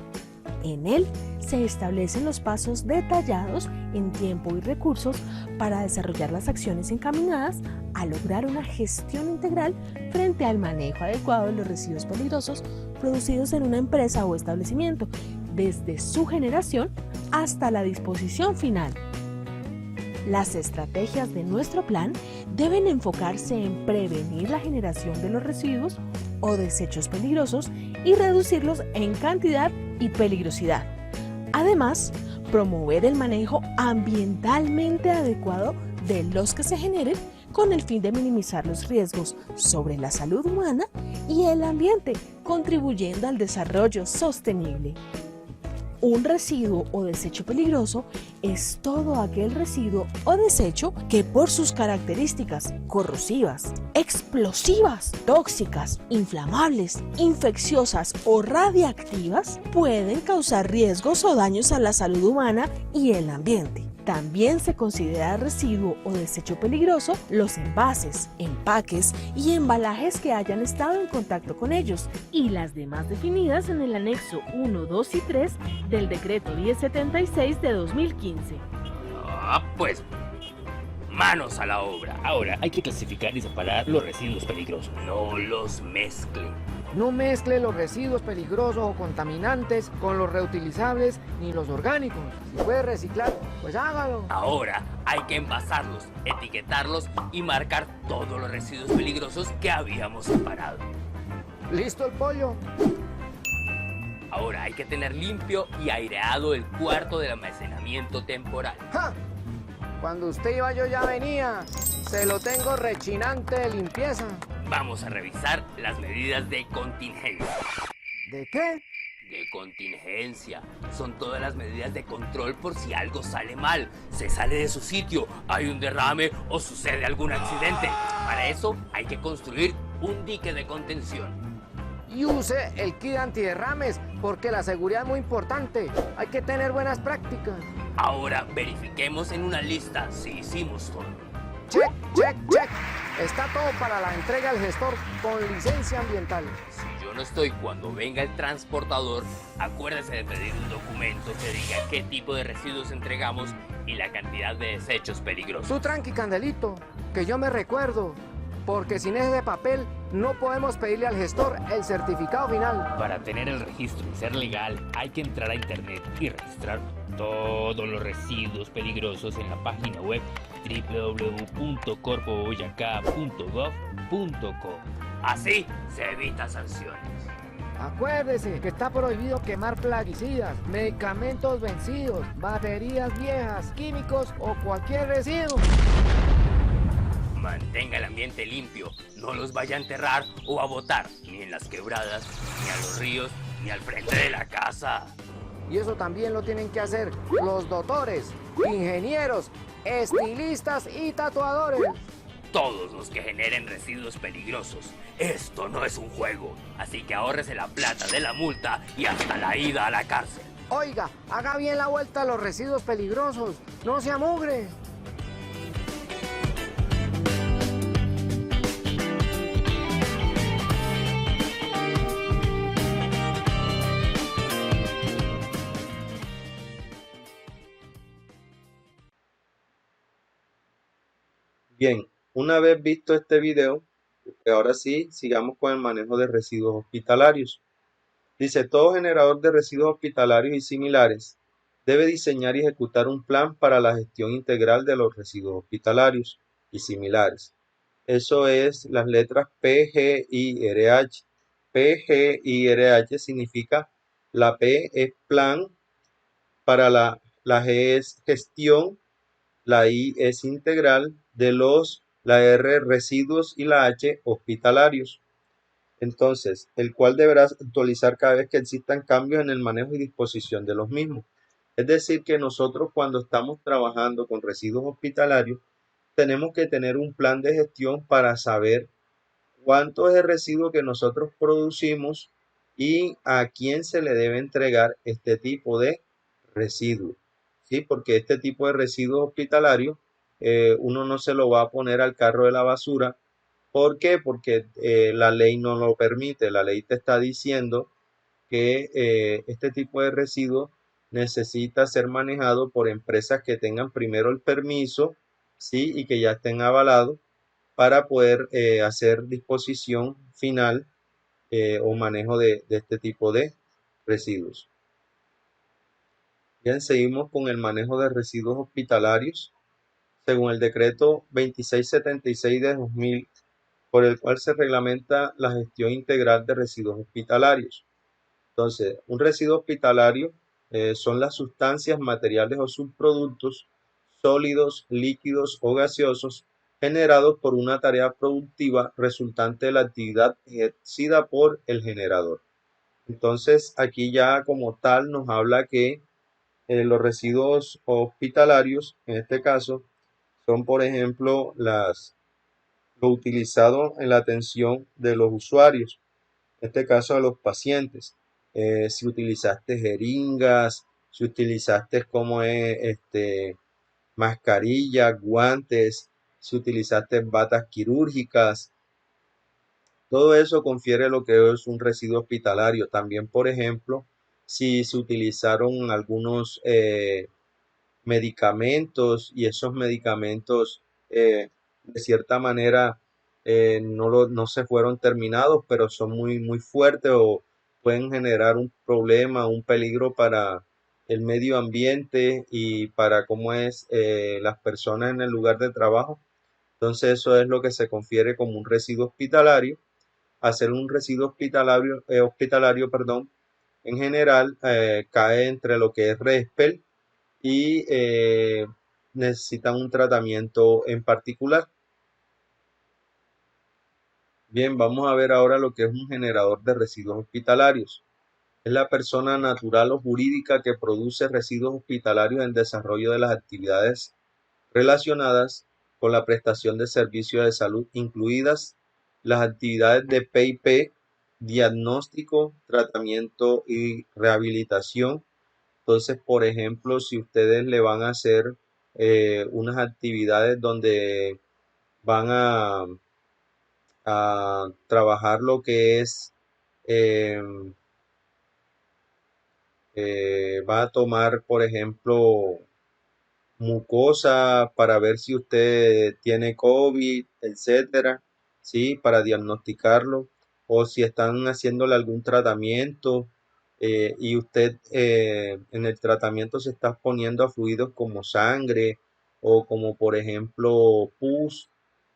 En él se establecen los pasos detallados en tiempo y recursos para desarrollar las acciones encaminadas a lograr una gestión integral frente al manejo adecuado de los residuos peligrosos producidos en una empresa o establecimiento, desde su generación hasta la disposición final. Las estrategias de nuestro plan deben enfocarse en prevenir la generación de los residuos o desechos peligrosos y reducirlos en cantidad y peligrosidad. Además, promover el manejo ambientalmente adecuado de los que se generen con el fin de minimizar los riesgos sobre la salud humana y el ambiente, contribuyendo al desarrollo sostenible. Un residuo o desecho peligroso es todo aquel residuo o desecho que por sus características corrosivas, explosivas, tóxicas, inflamables, infecciosas o radiactivas pueden causar riesgos o daños a la salud humana y el ambiente. También se considera residuo o desecho peligroso los envases, empaques y embalajes que hayan estado en contacto con ellos y las demás definidas en el anexo 1, 2 y 3 del decreto 1076 de 2015. Pues manos a la obra. Ahora hay que clasificar y separar los residuos peligrosos. No los mezclen. No mezcle los residuos peligrosos o contaminantes con los reutilizables ni los orgánicos. Si puede reciclar, pues hágalo. Ahora hay que envasarlos, etiquetarlos y marcar todos los residuos peligrosos que habíamos separado. ¿Listo el pollo? Ahora hay que tener limpio y aireado el cuarto del almacenamiento temporal. ¡Ja! Cuando usted iba yo ya venía. Se lo tengo rechinante de limpieza. Vamos a revisar las medidas de contingencia. ¿De qué? De contingencia. Son todas las medidas de control por si algo sale mal, se sale de su sitio, hay un derrame o sucede algún accidente. Para eso hay que construir un dique de contención. Y use el kit antiderrames, porque la seguridad es muy importante. Hay que tener buenas prácticas. Ahora verifiquemos en una lista si hicimos todo. Check, check, check. Está todo para la entrega al gestor con licencia ambiental. Si yo no estoy cuando venga el transportador, acuérdese de pedir un documento que diga qué tipo de residuos entregamos y la cantidad de desechos peligrosos. Tú tranqui, Candelito, que yo me recuerdo. Porque sin ese papel no podemos pedirle al gestor el certificado final. Para tener el registro y ser legal, hay que entrar a internet y registrar todos los residuos peligrosos en la página web www.corpoboyacá.gov.co. Así se evitan sanciones. Acuérdese que está prohibido quemar plaguicidas, medicamentos vencidos, baterías viejas, químicos o cualquier residuo. Mantenga el ambiente limpio, no los vaya a enterrar o a botar, ni en las quebradas, ni a los ríos, ni al frente de la casa. Y eso también lo tienen que hacer los doctores, ingenieros, estilistas y tatuadores. Todos los que generen residuos peligrosos. Esto no es un juego, así que ahórrese la plata de la multa y hasta la ida a la cárcel. Oiga, haga bien la vuelta a los residuos peligrosos, no se amugre. Bien, una vez visto este video, ahora sí, sigamos con el manejo de residuos hospitalarios. Dice, todo generador de residuos hospitalarios y similares debe diseñar y ejecutar un plan para la gestión integral de los residuos hospitalarios y similares. Eso es las letras P, G, I, R, H. P, G, I, R, H significa, la P es plan, para la G es gestión, la I es integral, la R residuos y la H hospitalarios. Entonces, el cual deberá actualizar cada vez que existan cambios en el manejo y disposición de los mismos. Es decir, que nosotros cuando estamos trabajando con residuos hospitalarios, tenemos que tener un plan de gestión para saber cuánto es el residuo que nosotros producimos y a quién se le debe entregar este tipo de residuo. ¿Sí? Porque este tipo de residuos hospitalarios uno no se lo va a poner al carro de la basura. ¿Por qué? Porque la ley no lo permite. La ley te está diciendo que este tipo de residuos necesita ser manejado por empresas que tengan primero el permiso, ¿sí? Y que ya estén avalados para poder hacer disposición final o manejo de este tipo de residuos. Bien, seguimos con el manejo de residuos hospitalarios. Según el decreto 2676 de 2000, por el cual se reglamenta la gestión integral de residuos hospitalarios. Entonces, un residuo hospitalario son las sustancias, materiales o subproductos sólidos, líquidos o gaseosos generados por una tarea productiva resultante de la actividad ejercida por el generador. Entonces, aquí ya como tal nos habla que los residuos hospitalarios, en este caso, son por ejemplo lo utilizado en la atención de los usuarios, en este caso a los pacientes. Si utilizaste jeringas, si utilizaste mascarillas, guantes, si utilizaste batas quirúrgicas, todo eso confiere lo que es un residuo hospitalario. También, por ejemplo, si se utilizaron algunos medicamentos y esos medicamentos de cierta manera no se fueron terminados, pero son muy fuertes o pueden generar un problema, un peligro para el medio ambiente y para cómo es las personas en el lugar de trabajo. Entonces eso es lo que se confiere como un residuo hospitalario. Hacer un residuo hospitalario, perdón, en general cae entre lo que es RESPEL y necesitan un tratamiento en particular. Bien, vamos a ver ahora lo que es un generador de residuos hospitalarios. Es la persona natural o jurídica que produce residuos hospitalarios en desarrollo de las actividades relacionadas con la prestación de servicios de salud, incluidas las actividades de PIP, diagnóstico, tratamiento y rehabilitación. Entonces, por ejemplo, si ustedes le van a hacer unas actividades donde van a trabajar lo que es, em, va a tomar, por ejemplo, mucosa para ver si usted tiene COVID, etcétera, ¿sí? Para diagnosticarlo, o si están haciéndole algún tratamiento y usted en el tratamiento se está exponiendo a fluidos como sangre o como por ejemplo pus,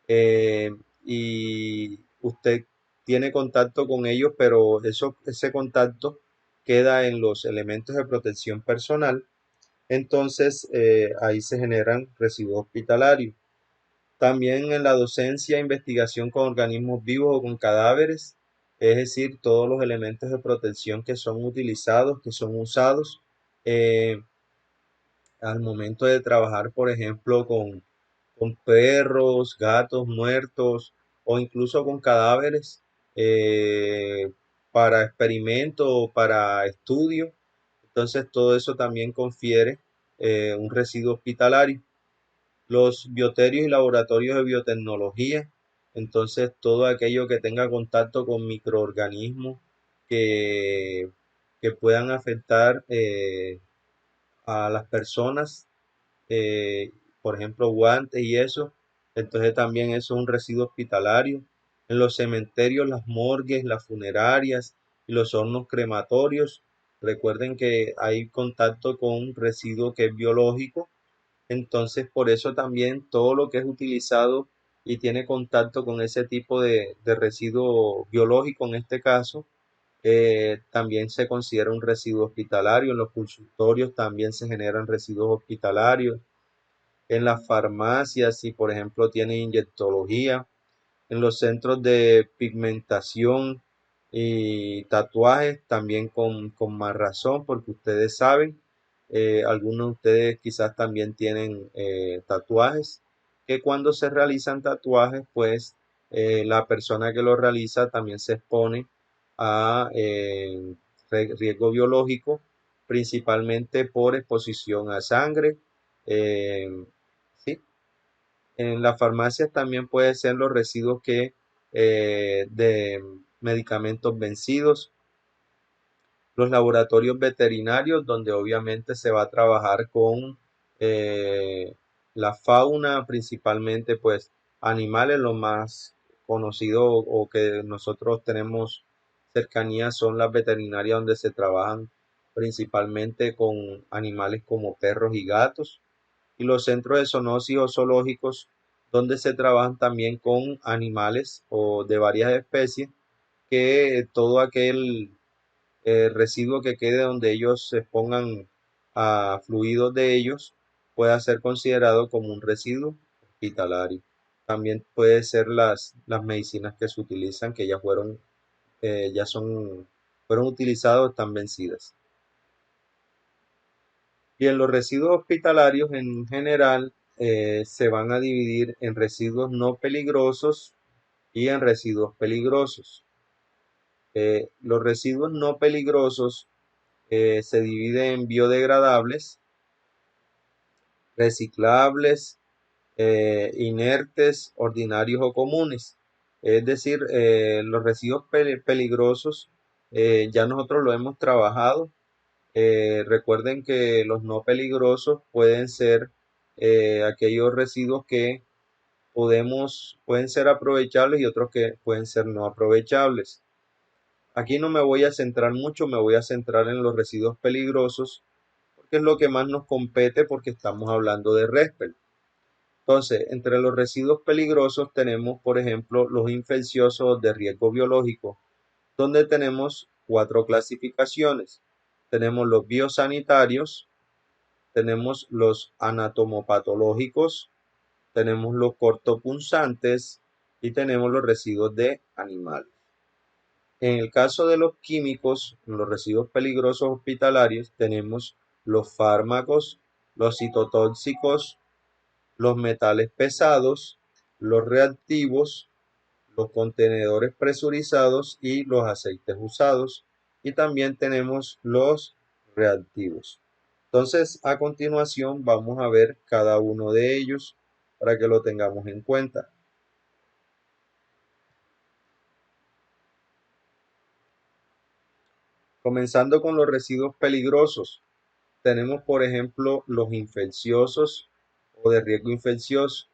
eh, y usted tiene contacto con ellos, pero ese contacto queda en los elementos de protección personal. Entonces, ahí se generan residuos hospitalarios. También en la docencia, investigación con organismos vivos o con cadáveres, es decir, todos los elementos de protección que son utilizados, que son usados eh, al momento de trabajar, por ejemplo, con perros, gatos muertos o incluso con cadáveres para experimento o para estudio. Entonces, todo eso también confiere un residuo hospitalario. Los bioterios y laboratorios de biotecnología, entonces todo aquello que tenga contacto con microorganismos que, que puedan afectar a las personas, por ejemplo, guantes y eso, entonces también eso es un residuo hospitalario. En los cementerios, las morgues, las funerarias y los hornos crematorios, recuerden que hay contacto con un residuo que es biológico, entonces por eso también todo lo que es utilizado y tiene contacto con ese tipo de residuo biológico, en este caso, también se considera un residuo hospitalario. En los consultorios también se generan residuos hospitalarios. En las farmacias, si por ejemplo tiene inyectología, en los centros de pigmentación y tatuajes, también con más razón, porque ustedes saben, algunos de ustedes quizás también tienen tatuajes, que cuando se realizan tatuajes, pues la persona que lo realiza también se expone a riesgo biológico, principalmente por exposición a sangre. eh, ¿Sí? En las farmacias también pueden ser los residuos de medicamentos vencidos, los laboratorios veterinarios, donde obviamente se va a trabajar con eh, la fauna, principalmente pues animales, lo más conocido o que nosotros tenemos cercanía son las veterinarias donde se trabajan principalmente con animales como perros y gatos, y los centros de zoonosis o zoológicos donde se trabajan también con animales o de varias especies, que todo aquel residuo que quede donde ellos se expongan a fluidos de ellos pueda ser considerado como un residuo hospitalario. También puede ser las medicinas que se utilizan, que ya fueron utilizadas, están vencidas. Bien, los residuos hospitalarios en general se van a dividir en residuos no peligrosos y en residuos peligrosos. Los residuos no peligrosos se dividen en biodegradables, reciclables, inertes, ordinarios o comunes. Es decir, los residuos peligrosos ya nosotros lo hemos trabajado. Recuerden que los no peligrosos pueden ser aquellos residuos que pueden ser aprovechables y otros que pueden ser no aprovechables. Aquí no me voy a centrar mucho, me voy a centrar en los residuos peligrosos, porque es lo que más nos compete porque estamos hablando de RESPEL. Entonces, entre los residuos peligrosos tenemos, por ejemplo, los infecciosos de riesgo biológico, donde tenemos 4 clasificaciones. Tenemos los biosanitarios, tenemos los anatomopatológicos, tenemos los cortopunzantes y tenemos los residuos de animales. En el caso de los químicos, los residuos peligrosos hospitalarios, tenemos los fármacos, los citotóxicos, los metales pesados, los reactivos, los contenedores presurizados y los aceites usados. Y también tenemos los reactivos. Entonces, a continuación vamos a ver cada uno de ellos para que lo tengamos en cuenta. Comenzando con los residuos peligrosos, tenemos por ejemplo los infecciosos o de riesgo infeccioso.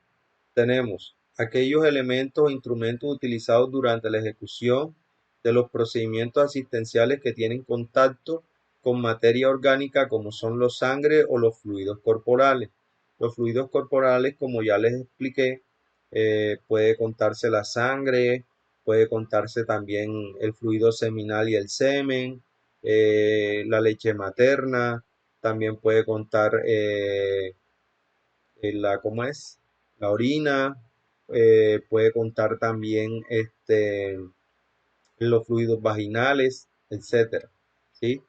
Tenemos aquellos elementos o instrumentos utilizados durante la ejecución de los procedimientos asistenciales que tienen contacto con materia orgánica como son los sangre o los fluidos corporales. Los fluidos corporales, como ya les expliqué, puede contarse la sangre, puede contarse también el fluido seminal y el semen, la leche materna, también puede contar ¿cómo es? La orina, puede contar también los fluidos vaginales, etcétera, ¿sí?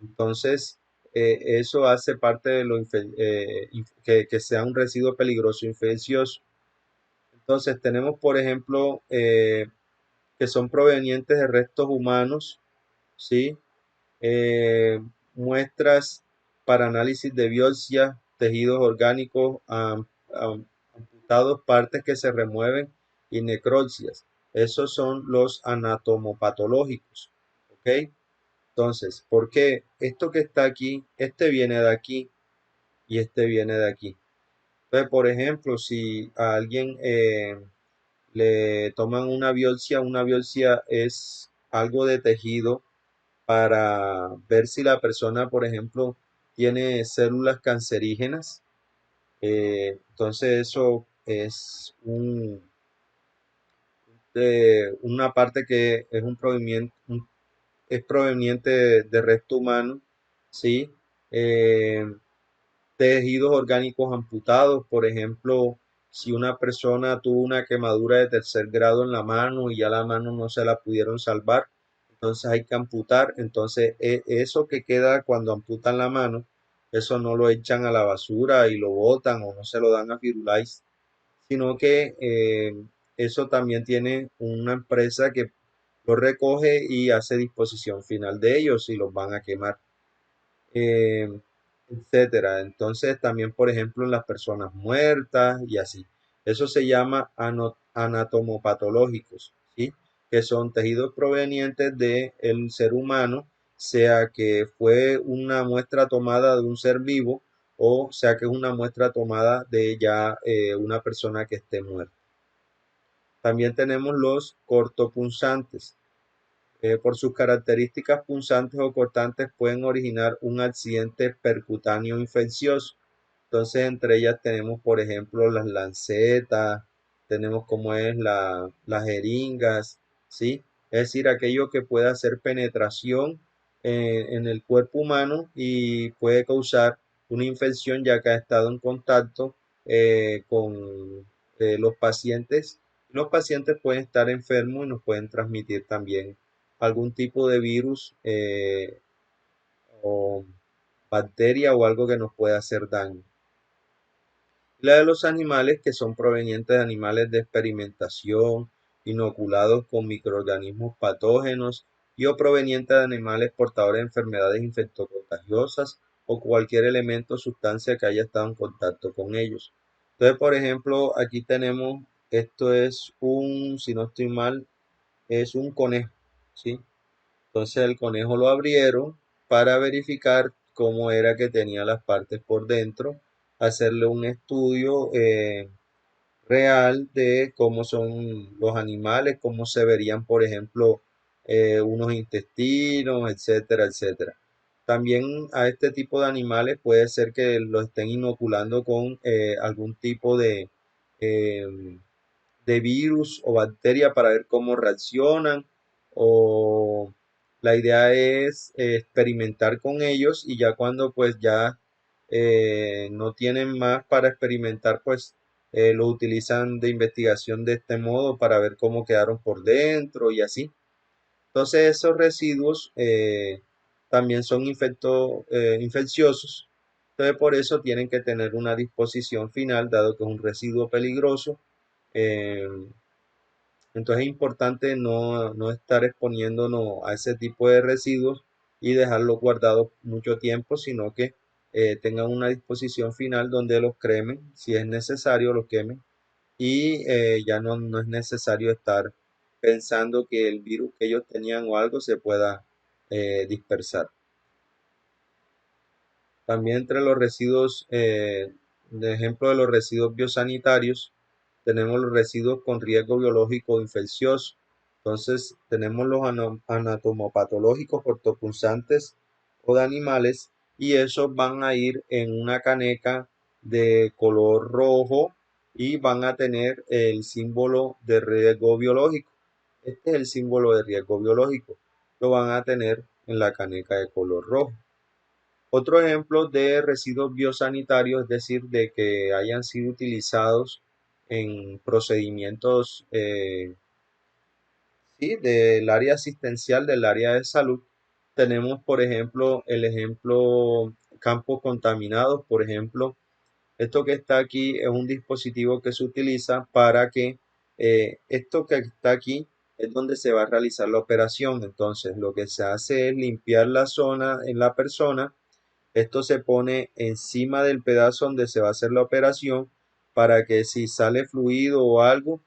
Entonces, eso hace parte de que sea un residuo peligroso infeccioso. Entonces, tenemos, por ejemplo, que son provenientes de restos humanos, ¿sí? Eh, Muestras para análisis de biopsia, tejidos orgánicos amputados, partes que se remueven y necropsias. Esos son los anatomopatológicos. ¿Ok? Entonces, ¿por qué? Esto que está aquí, este viene de aquí y este viene de aquí. Entonces, por ejemplo, si a alguien le toman una biopsia es algo de tejido para ver si la persona, por ejemplo, tiene células cancerígenas. Entonces eso es una parte que es es proveniente de resto humano, ¿sí? Eh, Tejidos orgánicos amputados, por ejemplo, si una persona tuvo una quemadura de 3er grado en la mano y ya la mano no se la pudieron salvar, entonces hay que amputar. Entonces eso que queda cuando amputan la mano, eso no lo echan a la basura y lo botan o no se lo dan a Firulais, sino que eso también tiene una empresa que lo recoge y hace disposición final de ellos y los van a quemar, eh, etcétera. Entonces también, por ejemplo, en las personas muertas y así. Eso se llama anatomopatológicos, ¿sí? Que son tejidos provenientes del ser humano, sea que fue una muestra tomada de un ser vivo o sea que es una muestra tomada de ya una persona que esté muerta. También tenemos los cortopunzantes. Por sus características punzantes o cortantes pueden originar un accidente percutáneo infeccioso. Entonces, entre ellas tenemos, por ejemplo, las lancetas, tenemos como es las jeringas, ¿sí? Es decir, aquello que puede hacer penetración en el cuerpo humano y puede causar una infección ya que ha estado en contacto con los pacientes. Los pacientes pueden estar enfermos y nos pueden transmitir también algún tipo de virus o bacteria o algo que nos pueda hacer daño. La de los animales que son provenientes de animales de experimentación, inoculados con microorganismos patógenos y o provenientes de animales portadores de enfermedades infectocontagiosas o cualquier elemento o sustancia que haya estado en contacto con ellos. Entonces, por ejemplo, aquí tenemos, esto es si no estoy mal, es un conejo, ¿sí? Entonces el conejo lo abrieron para verificar cómo era que tenía las partes por dentro, hacerle un estudio real de cómo son los animales, cómo se verían, por ejemplo, unos intestinos, etcétera, etcétera. También a este tipo de animales puede ser que lo estén inoculando con algún tipo eh, de virus o bacteria para ver cómo reaccionan, o la idea es experimentar con ellos, y ya cuando pues ya no tienen más para experimentar, pues lo utilizan de investigación de este modo para ver cómo quedaron por dentro y así. Entonces esos residuos también son infecciosos. Entonces por eso tienen que tener una disposición final, dado que es un residuo peligroso. eh, entonces es importante no estar exponiéndonos a ese tipo de residuos y dejarlos guardados mucho tiempo, sino que tengan una disposición final donde los cremen, si es necesario, los quemen, y ya no es necesario estar pensando que el virus que ellos tenían o algo se pueda dispersar. También entre los residuos, de ejemplo de los residuos biosanitarios, tenemos los residuos con riesgo biológico infeccioso. Entonces, tenemos los anatomopatológicos cortopunzantes o de animales, y esos van a ir en una caneca de color rojo y van a tener el símbolo de riesgo biológico. Este es el símbolo de riesgo biológico. Lo van a tener en la caneca de color rojo. Otro ejemplo de residuos biosanitarios, es decir, de que hayan sido utilizados en procedimientos sí, del área asistencial, del área de salud. Tenemos, por ejemplo, el ejemplo campos contaminados. Por ejemplo, esto que está aquí es un dispositivo que se utiliza para que esto que está aquí es donde se va a realizar la operación. Entonces, lo que se hace es limpiar la zona en la persona. Esto se pone encima del pedazo donde se va a hacer la operación, para que si sale fluido o algo,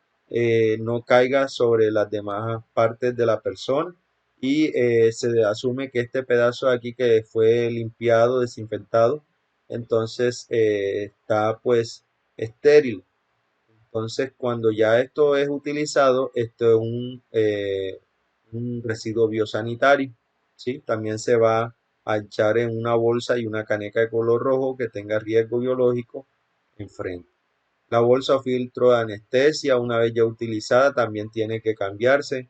no caiga sobre las demás partes de la persona, y se asume que este pedazo de aquí que fue limpiado, desinfectado, entonces está pues estéril. Entonces, cuando ya esto es utilizado, esto es un residuo biosanitario, ¿sí? También se va a echar en una bolsa y una caneca de color rojo que tenga riesgo biológico enfrente. La bolsa o filtro de anestesia, una vez ya utilizada, también tiene que cambiarse.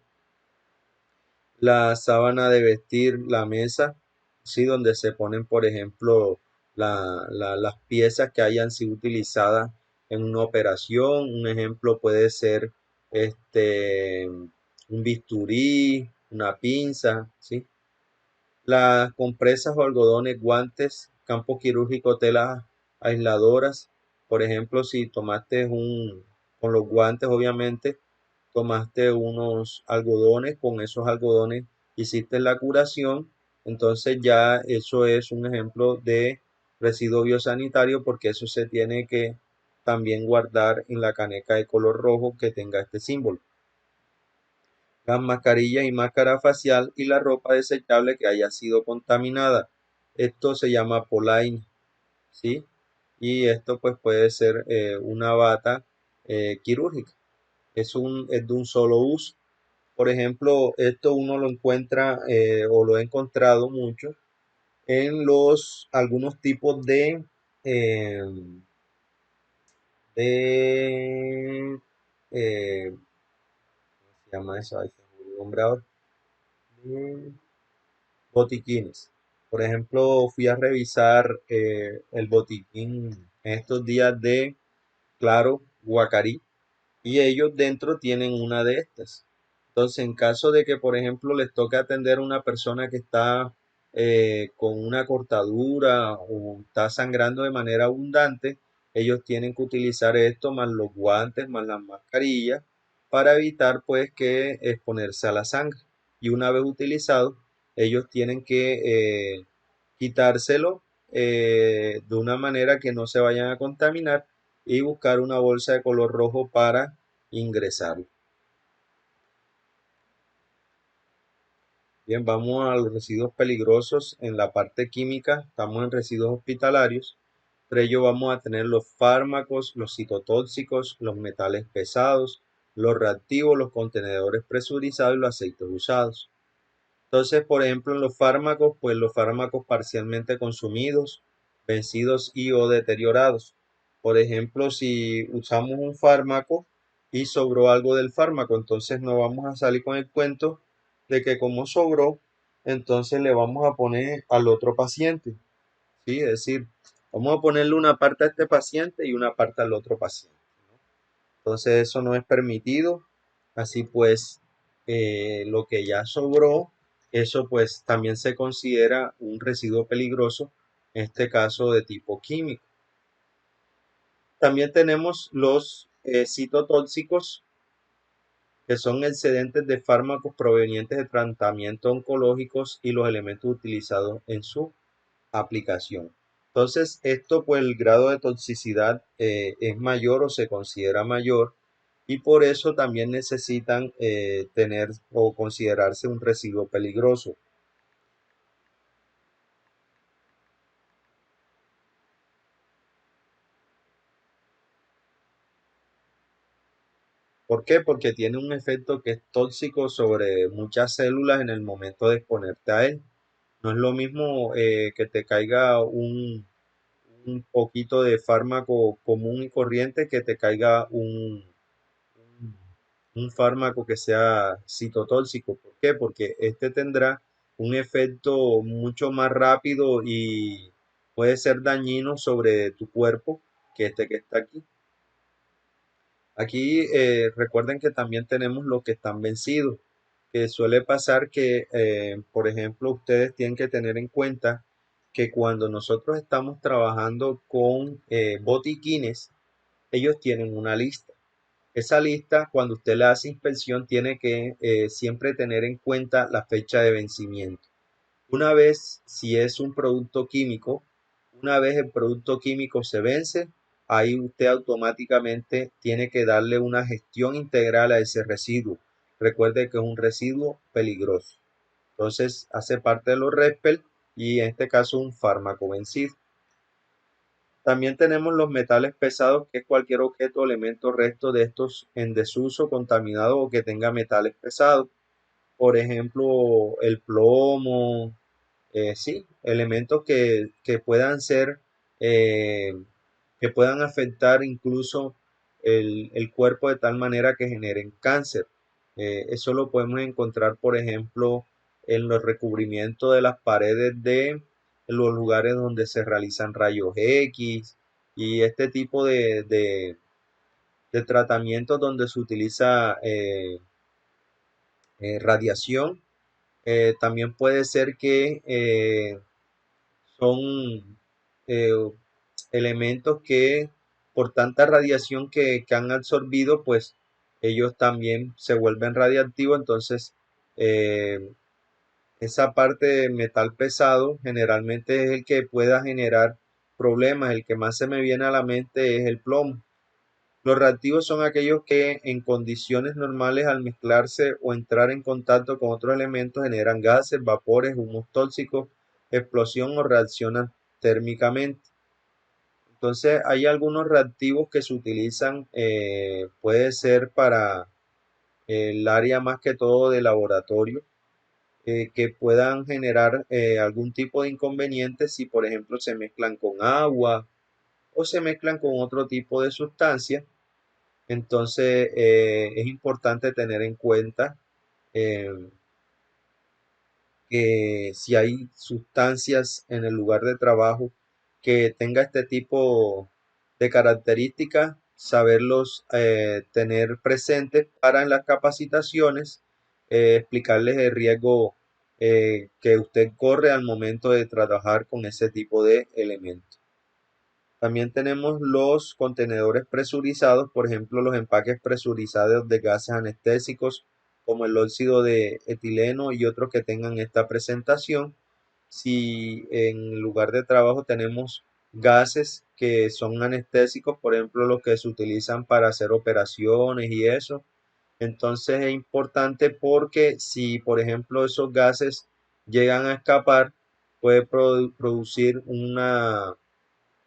La sábana de vestir, la mesa, ¿sí? Donde se ponen, por ejemplo, las piezas que hayan sido utilizadas en una operación. Un ejemplo puede ser un bisturí, una pinza, ¿sí? Las compresas o algodones, guantes, campo quirúrgico, telas aisladoras. Por ejemplo, si tomaste con los guantes, obviamente, tomaste unos algodones, con esos algodones hiciste la curación, entonces ya eso es un ejemplo de residuo biosanitario, porque eso se tiene que también guardar en la caneca de color rojo que tenga este símbolo. Las mascarillas y máscara facial y la ropa desechable que haya sido contaminada. Esto se llama polaina, ¿sí? Y esto pues puede ser una bata quirúrgica. Es de un solo uso. Por ejemplo, esto uno lo encuentra o lo he encontrado mucho en algunos tipos eh, de ¿cómo se llama eso? Ay, se me olvidó el nombre ahora. De botiquines. Por ejemplo, fui a revisar el botiquín en estos días de Claro, Guacarí, y ellos dentro tienen una de estas. Entonces, en caso de que, por ejemplo, les toque atender a una persona que está con una cortadura o está sangrando de manera abundante, ellos tienen que utilizar esto más los guantes, más las mascarillas, para evitar pues que exponerse a la sangre. Y una vez utilizado, ellos tienen que quitárselo de una manera que no se vayan a contaminar, y buscar una bolsa de color rojo para ingresarlo. Bien, vamos a los residuos peligrosos en la parte química. Estamos en residuos hospitalarios. Entre ellos vamos a tener los fármacos, los citotóxicos, los metales pesados, los reactivos, los contenedores presurizados y los aceites usados. Entonces, por ejemplo, en los fármacos, pues los fármacos parcialmente consumidos, vencidos y o deteriorados. Por ejemplo, si usamos un fármaco y sobró algo del fármaco, entonces no vamos a salir con el cuento de que como sobró, entonces le vamos a poner al otro paciente. ¿Sí? Es decir, vamos a ponerle una parte a este paciente y una parte al otro paciente. Entonces eso no es permitido. Así pues, lo que ya sobró, eso pues también se considera un residuo peligroso, en este caso de tipo químico. También tenemos los citotóxicos, que son excedentes de fármacos provenientes de tratamientos oncológicos y los elementos utilizados en su aplicación. Entonces, esto pues el grado de toxicidad es mayor o se considera mayor y por eso también necesitan tener o considerarse un residuo peligroso. ¿Por qué? Porque tiene un efecto que es tóxico sobre muchas células en el momento de exponerte a él. No es lo mismo que te caiga un poquito de fármaco común y corriente que te caiga un fármaco que sea citotóxico. ¿Por qué? Porque este tendrá un efecto mucho más rápido y puede ser dañino sobre tu cuerpo que este que está aquí. Aquí recuerden que también tenemos los que están vencidos, que suele pasar que, por ejemplo, ustedes tienen que tener en cuenta que cuando nosotros estamos trabajando con botiquines, ellos tienen una lista. Esa lista, cuando usted le hace inspección, tiene que siempre tener en cuenta la fecha de vencimiento. Una vez, si es un producto químico, una vez el producto químico se vence, ahí usted automáticamente tiene que darle una gestión integral a ese residuo. Recuerde que es un residuo peligroso. Entonces, hace parte de los RESPEL y en este caso un fármaco vencido. También tenemos los metales pesados, que es cualquier objeto o elemento resto de estos en desuso, contaminado o que tenga metales pesados. Por ejemplo, el plomo, sí, elementos que puedan ser, eh, que puedan afectar incluso el cuerpo de tal manera que generen cáncer. Eso lo podemos encontrar, por ejemplo, en los recubrimientos de las paredes de los lugares donde se realizan rayos X y este tipo de tratamientos donde se utiliza radiación. También puede ser que son eh, elementos que por tanta radiación que han absorbido, pues ellos también se vuelven radiactivos. Entonces, eh, esa parte de metal pesado generalmente es el que pueda generar problemas. El que más se me viene a la mente es el plomo. Los reactivos son aquellos que en condiciones normales al mezclarse o entrar en contacto con otros elementos generan gases, vapores, humos tóxicos, explosión o reaccionan térmicamente. Entonces hay algunos reactivos que se utilizan, puede ser para el área más que todo de laboratorio, que puedan generar algún tipo de inconveniente si por ejemplo se mezclan con agua o se mezclan con otro tipo de sustancia. Entonces, es importante tener en cuenta eh, que si hay sustancias en el lugar de trabajo que tenga este tipo de características, saberlos tener presentes para en las capacitaciones, explicarles el riesgo que usted corre al momento de trabajar con ese tipo de elementos. También tenemos los contenedores presurizados, por ejemplo, los empaques presurizados de gases anestésicos como el óxido de etileno y otros que tengan esta presentación. Si en lugar de trabajo tenemos gases que son anestésicos, por ejemplo, los que se utilizan para hacer operaciones y eso, entonces es importante porque si, por ejemplo, esos gases llegan a escapar, puede producir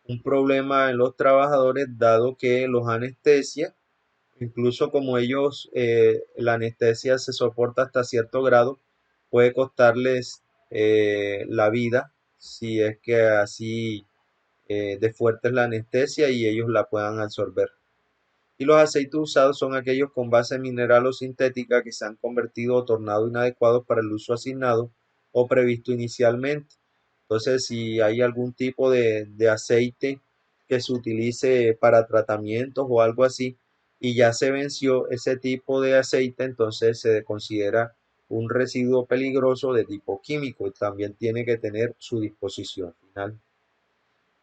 un problema en los trabajadores, dado que los anestesia, incluso como ellos, la anestesia se soporta hasta cierto grado, puede costarles la vida si es que así de fuerte es la anestesia y ellos la puedan absorber. Y los aceites usados son aquellos con base mineral o sintética que se han convertido o tornado inadecuados para el uso asignado o previsto inicialmente. Entonces, si hay algún tipo de aceite que se utilice para tratamientos o algo así y ya se venció ese tipo de aceite, entonces se considera un residuo peligroso de tipo químico y también tiene que tener su disposición final.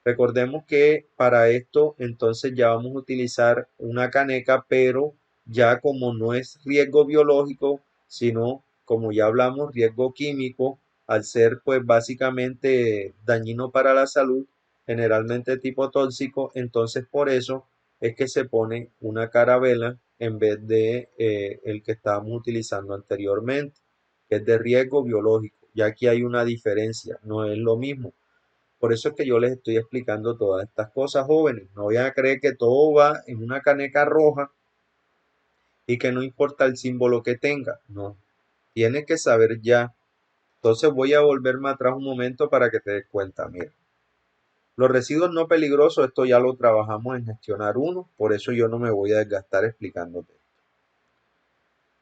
Recordemos que para esto entonces ya vamos a utilizar una caneca, pero ya como no es riesgo biológico, sino como ya hablamos, riesgo químico, al ser pues básicamente dañino para la salud, generalmente tipo tóxico, entonces por eso es que se pone una carabela en vez de el que estábamos utilizando anteriormente, que es de riesgo biológico. Ya aquí hay una diferencia, no es lo mismo. Por eso es que yo les estoy explicando todas estas cosas, jóvenes. No vayan a creer que todo va en una caneca roja y que no importa el símbolo que tenga. No, tienes que saber ya. Entonces voy a volverme atrás un momento para que te des cuenta. Mira, los residuos no peligrosos, esto ya lo trabajamos en gestionar uno, por eso yo no me voy a desgastar explicándote.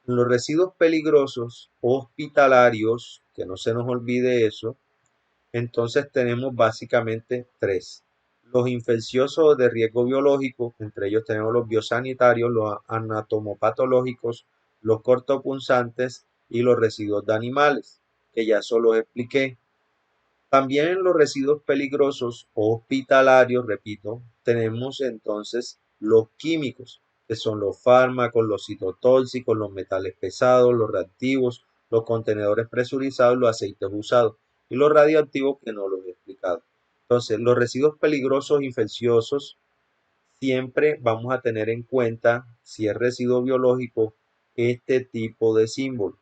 Los residuos peligrosos hospitalarios, que no se nos olvide eso, entonces tenemos básicamente tres. Los infecciosos de riesgo biológico, entre ellos tenemos los biosanitarios, los anatomopatológicos, los cortopunzantes y los residuos de animales, que ya solo expliqué. También en los residuos peligrosos hospitalarios, repito, tenemos entonces los químicos, que son los fármacos, los citotóxicos, los metales pesados, los reactivos, los contenedores presurizados, los aceites usados y los radioactivos que no los he explicado. Entonces, los residuos peligrosos infecciosos siempre vamos a tener en cuenta, si es residuo biológico, este tipo de símbolo.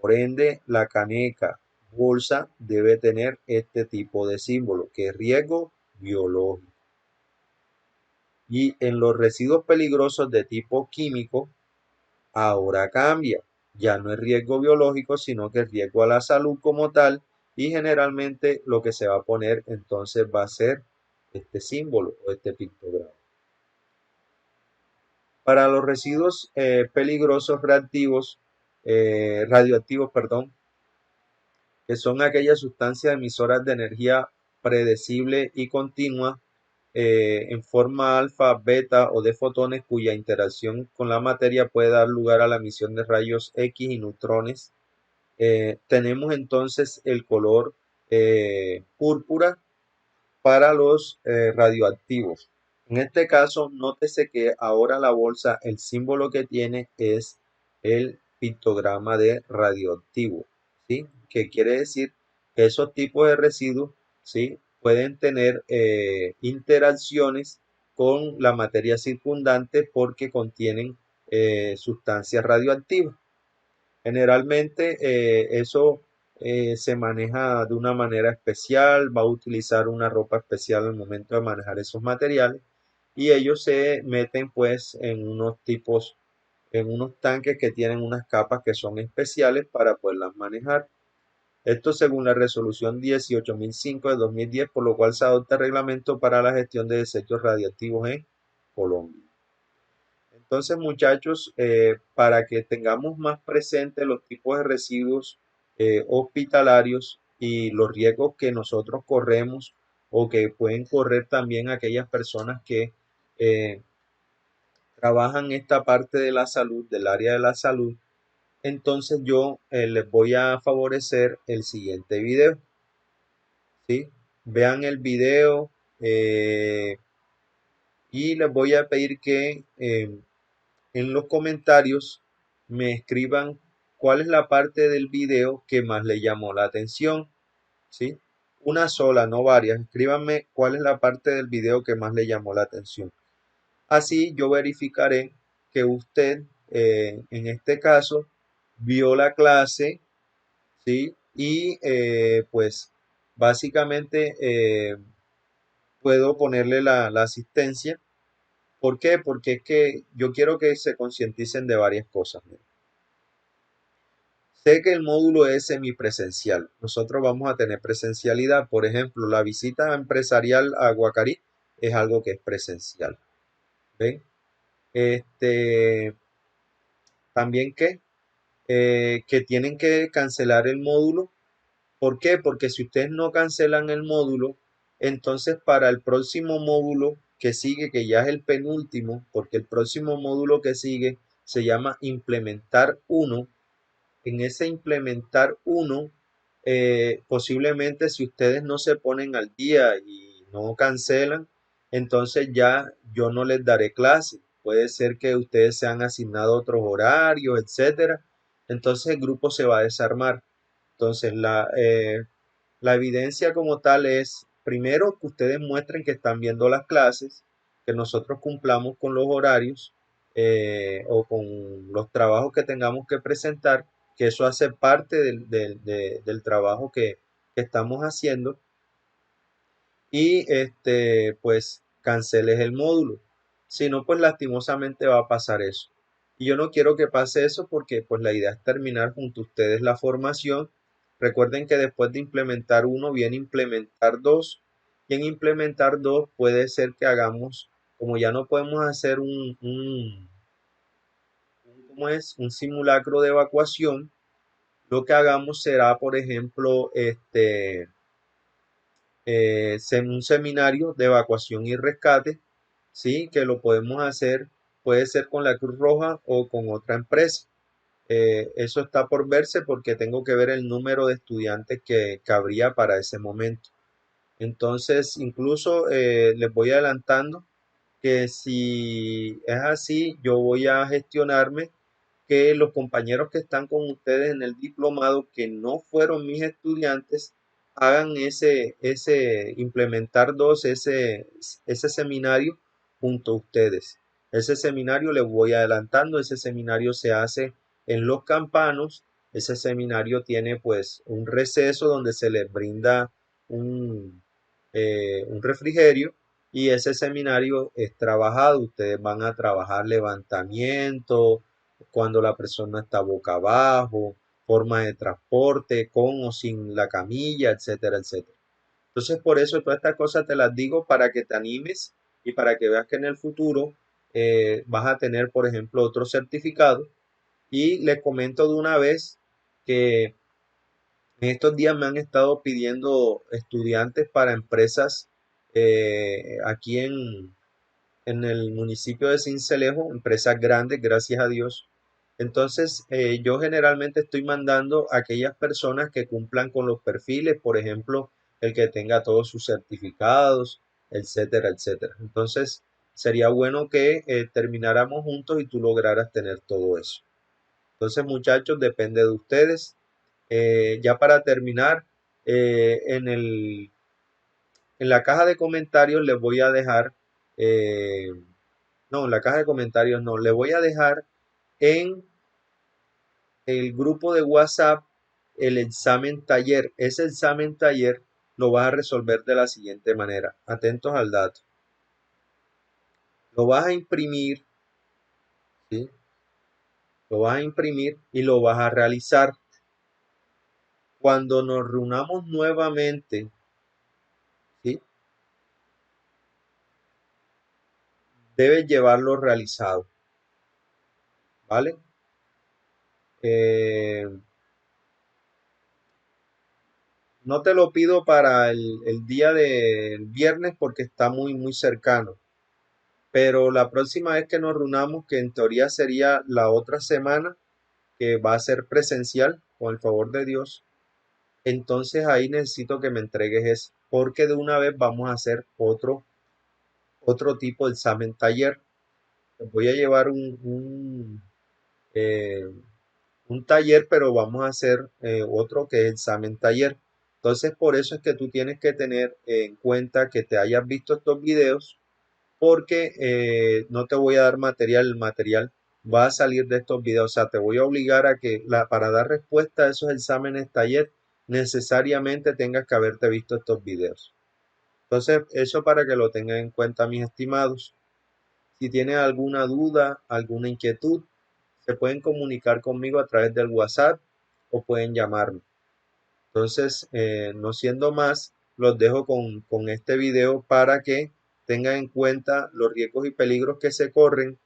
Por ende, la caneca, bolsa debe tener este tipo de símbolo, que es riesgo biológico. Y en los residuos peligrosos de tipo químico, ahora cambia. Ya no es riesgo biológico, sino que es riesgo a la salud como tal. Y generalmente lo que se va a poner entonces va a ser este símbolo o este pictograma. Para los residuos peligrosos reactivos, radioactivos, perdón, que son aquellas sustancias emisoras de energía predecible y continua en forma alfa, beta o de fotones cuya interacción con la materia puede dar lugar a la emisión de rayos X y neutrones. Tenemos entonces el color púrpura para los radioactivos. En este caso, nótese que ahora la bolsa, el símbolo que tiene es el pictograma de radioactivo, ¿sí? Que quiere decir que esos tipos de residuos, ¿sí? Pueden tener interacciones con la materia circundante porque contienen sustancias radioactivas. Generalmente eso se maneja de una manera especial, va a utilizar una ropa especial al momento de manejar esos materiales y ellos se meten pues en unos tipos, en unos tanques que tienen unas capas que son especiales para poderlas manejar. Esto según la resolución 18005 de 2010, por lo cual se adopta el reglamento para la gestión de desechos radiactivos en Colombia. Entonces, muchachos, para que tengamos más presente los tipos de residuos hospitalarios y los riesgos que nosotros corremos o que pueden correr también aquellas personas que eh, trabajan esta parte de la salud, del área de la salud, entonces yo les voy a favorecer el siguiente video, ¿sí? Vean el video y les voy a pedir que en los comentarios me escriban cuál es la parte del video que más le llamó la atención, ¿sí? Una sola, no varias. Escríbanme cuál es la parte del video que más le llamó la atención. Así yo verificaré que usted, en este caso, vio la clase, ¿sí? Y pues básicamente puedo ponerle la asistencia. ¿Por qué? Porque es que yo quiero que se concienticen de varias cosas. Mira. Sé que el módulo es semipresencial. Nosotros vamos a tener presencialidad. Por ejemplo, la visita empresarial a Guacarí es algo que es presencial. ¿Ven? Este, también que tienen que cancelar el módulo. ¿Por qué? Porque si ustedes no cancelan el módulo, entonces para el próximo módulo que sigue, que ya es el penúltimo, porque el próximo módulo que sigue se llama implementar uno. En ese implementar uno, posiblemente si ustedes no se ponen al día y no cancelan, entonces ya yo no les daré clase. Puede ser que ustedes se han asignado otros horarios, etcétera. Entonces el grupo se va a desarmar. Entonces la evidencia como tal es, primero, que ustedes muestren que están viendo las clases, que nosotros cumplamos con los horarios o con los trabajos que tengamos que presentar, que eso hace parte del trabajo que estamos haciendo y pues canceles el módulo. Si no, pues lastimosamente va a pasar eso. Y yo no quiero que pase eso porque pues la idea es terminar junto a ustedes la formación. Recuerden que después de implementar uno viene implementar dos. Y en implementar dos puede ser que hagamos, como ya no podemos hacer ¿cómo es? Un simulacro de evacuación, lo que hagamos será, por ejemplo, un seminario de evacuación y rescate, ¿sí? Que lo podemos hacer, puede ser con la Cruz Roja o con otra empresa. Eso está por verse porque tengo que ver el número de estudiantes que cabría para ese momento. Entonces, incluso les voy adelantando que si es así, yo voy a gestionarme que los compañeros que están con ustedes en el diplomado, que no fueron mis estudiantes, hagan implementar ese seminario junto a ustedes. Ese seminario les voy adelantando, ese seminario se hace en Los Campanos, ese seminario tiene pues un receso donde se les brinda un, un refrigerio y ese seminario es trabajado, ustedes van a trabajar levantamiento, cuando la persona está boca abajo, forma de transporte, con o sin la camilla, etcétera, etcétera. Entonces, por eso todas estas cosas te las digo para que te animes y para que veas que en el futuro vas a tener, por ejemplo, otro certificado. Y les comento de una vez que en estos días me han estado pidiendo estudiantes para empresas aquí en el municipio de Sincelejo, empresas grandes, gracias a Dios. Entonces, yo generalmente estoy mandando a aquellas personas que cumplan con los perfiles, por ejemplo, el que tenga todos sus certificados, etcétera, etcétera. Entonces, sería bueno que termináramos juntos y tú lograras tener todo eso. Entonces, muchachos, depende de ustedes. Ya para terminar, en la caja de comentarios les voy a dejar, eh, no, en la caja de comentarios no, les voy a dejar en el grupo de WhatsApp el examen taller. Ese examen taller lo vas a resolver de la siguiente manera. Atentos al dato. Lo vas a imprimir, ¿sí? Lo vas a imprimir y lo vas a realizar. Cuando nos reunamos nuevamente, ¿sí? Debes llevarlo realizado, ¿vale? Eh, no te lo pido para el día del viernes porque está muy, muy cercano. Pero la próxima vez que nos reunamos, que en teoría sería la otra semana, que va a ser presencial, con el favor de Dios, entonces ahí necesito que me entregues eso, porque de una vez vamos a hacer otro tipo de examen taller. Voy a llevar eh, un taller, pero vamos a hacer otro que es examen taller. Entonces, por eso es que tú tienes que tener en cuenta que te hayas visto estos videos porque no te voy a dar material, el material va a salir de estos videos, o sea, te voy a obligar a que para dar respuesta a esos exámenes taller necesariamente tengas que haberte visto estos videos. Entonces, eso para que lo tengan en cuenta, mis estimados. Si tienen alguna duda, alguna inquietud, se pueden comunicar conmigo a través del WhatsApp o pueden llamarme. Entonces, no siendo más, los dejo con este video para que tengan en cuenta los riesgos y peligros que se corren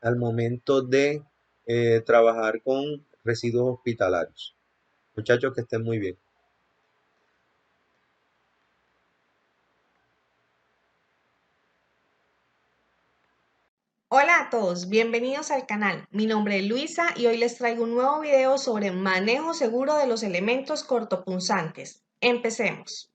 al momento de trabajar con residuos hospitalarios. Muchachos, que estén muy bien. Hola a todos, bienvenidos al canal. Mi nombre es Luisa y hoy les traigo un nuevo video sobre manejo seguro de los elementos cortopunzantes. Empecemos.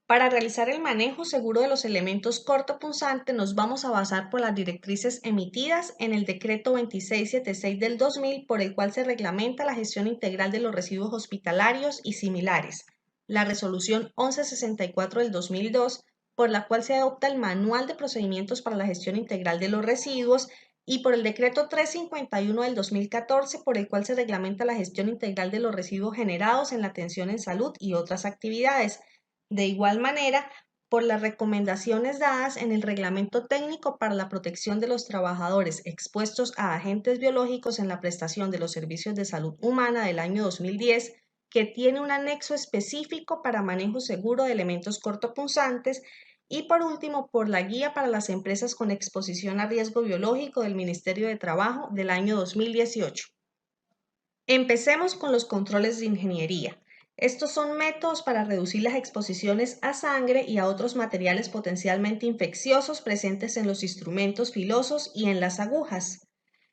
Para realizar el manejo seguro de los elementos cortopunzantes nos vamos a basar por las directrices emitidas en el Decreto 2676 del 2000, por el cual se reglamenta la gestión integral de los residuos hospitalarios y similares, la Resolución 1164 del 2002, por la cual se adopta el Manual de Procedimientos para la Gestión Integral de los Residuos, y por el Decreto 351 del 2014, por el cual se reglamenta la gestión integral de los residuos generados en la atención en salud y otras actividades. De igual manera, por las recomendaciones dadas en el Reglamento Técnico para la Protección de los Trabajadores expuestos a agentes biológicos en la prestación de los servicios de salud humana del año 2010, que tiene un anexo específico para manejo seguro de elementos cortopunzantes, y por último, por la Guía para las Empresas con Exposición a Riesgo Biológico del Ministerio de Trabajo del año 2018. Empecemos con los controles de ingeniería. Estos son métodos para reducir las exposiciones a sangre y a otros materiales potencialmente infecciosos presentes en los instrumentos filosos y en las agujas.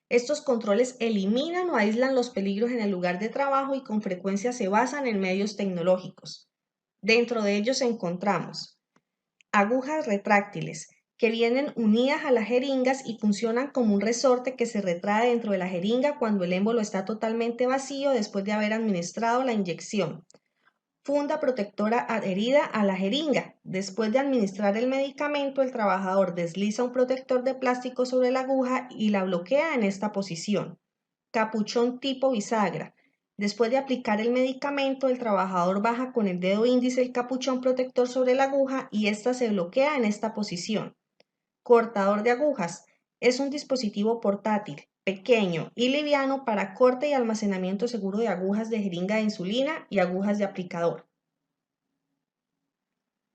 Estos controles eliminan o aíslan los peligros en el lugar de trabajo y con frecuencia se basan en medios tecnológicos. Dentro de ellos encontramos agujas retráctiles, que vienen unidas a las jeringas y funcionan como un resorte que se retrae dentro de la jeringa cuando el émbolo está totalmente vacío después de haber administrado la inyección. Funda protectora adherida a la jeringa. Después de administrar el medicamento, el trabajador desliza un protector de plástico sobre la aguja y la bloquea en esta posición. Capuchón tipo bisagra. Después de aplicar el medicamento, el trabajador baja con el dedo índice el capuchón protector sobre la aguja y ésta se bloquea en esta posición. Cortador de agujas. Es un dispositivo portátil, pequeño y liviano para corte y almacenamiento seguro de agujas de jeringa de insulina y agujas de aplicador.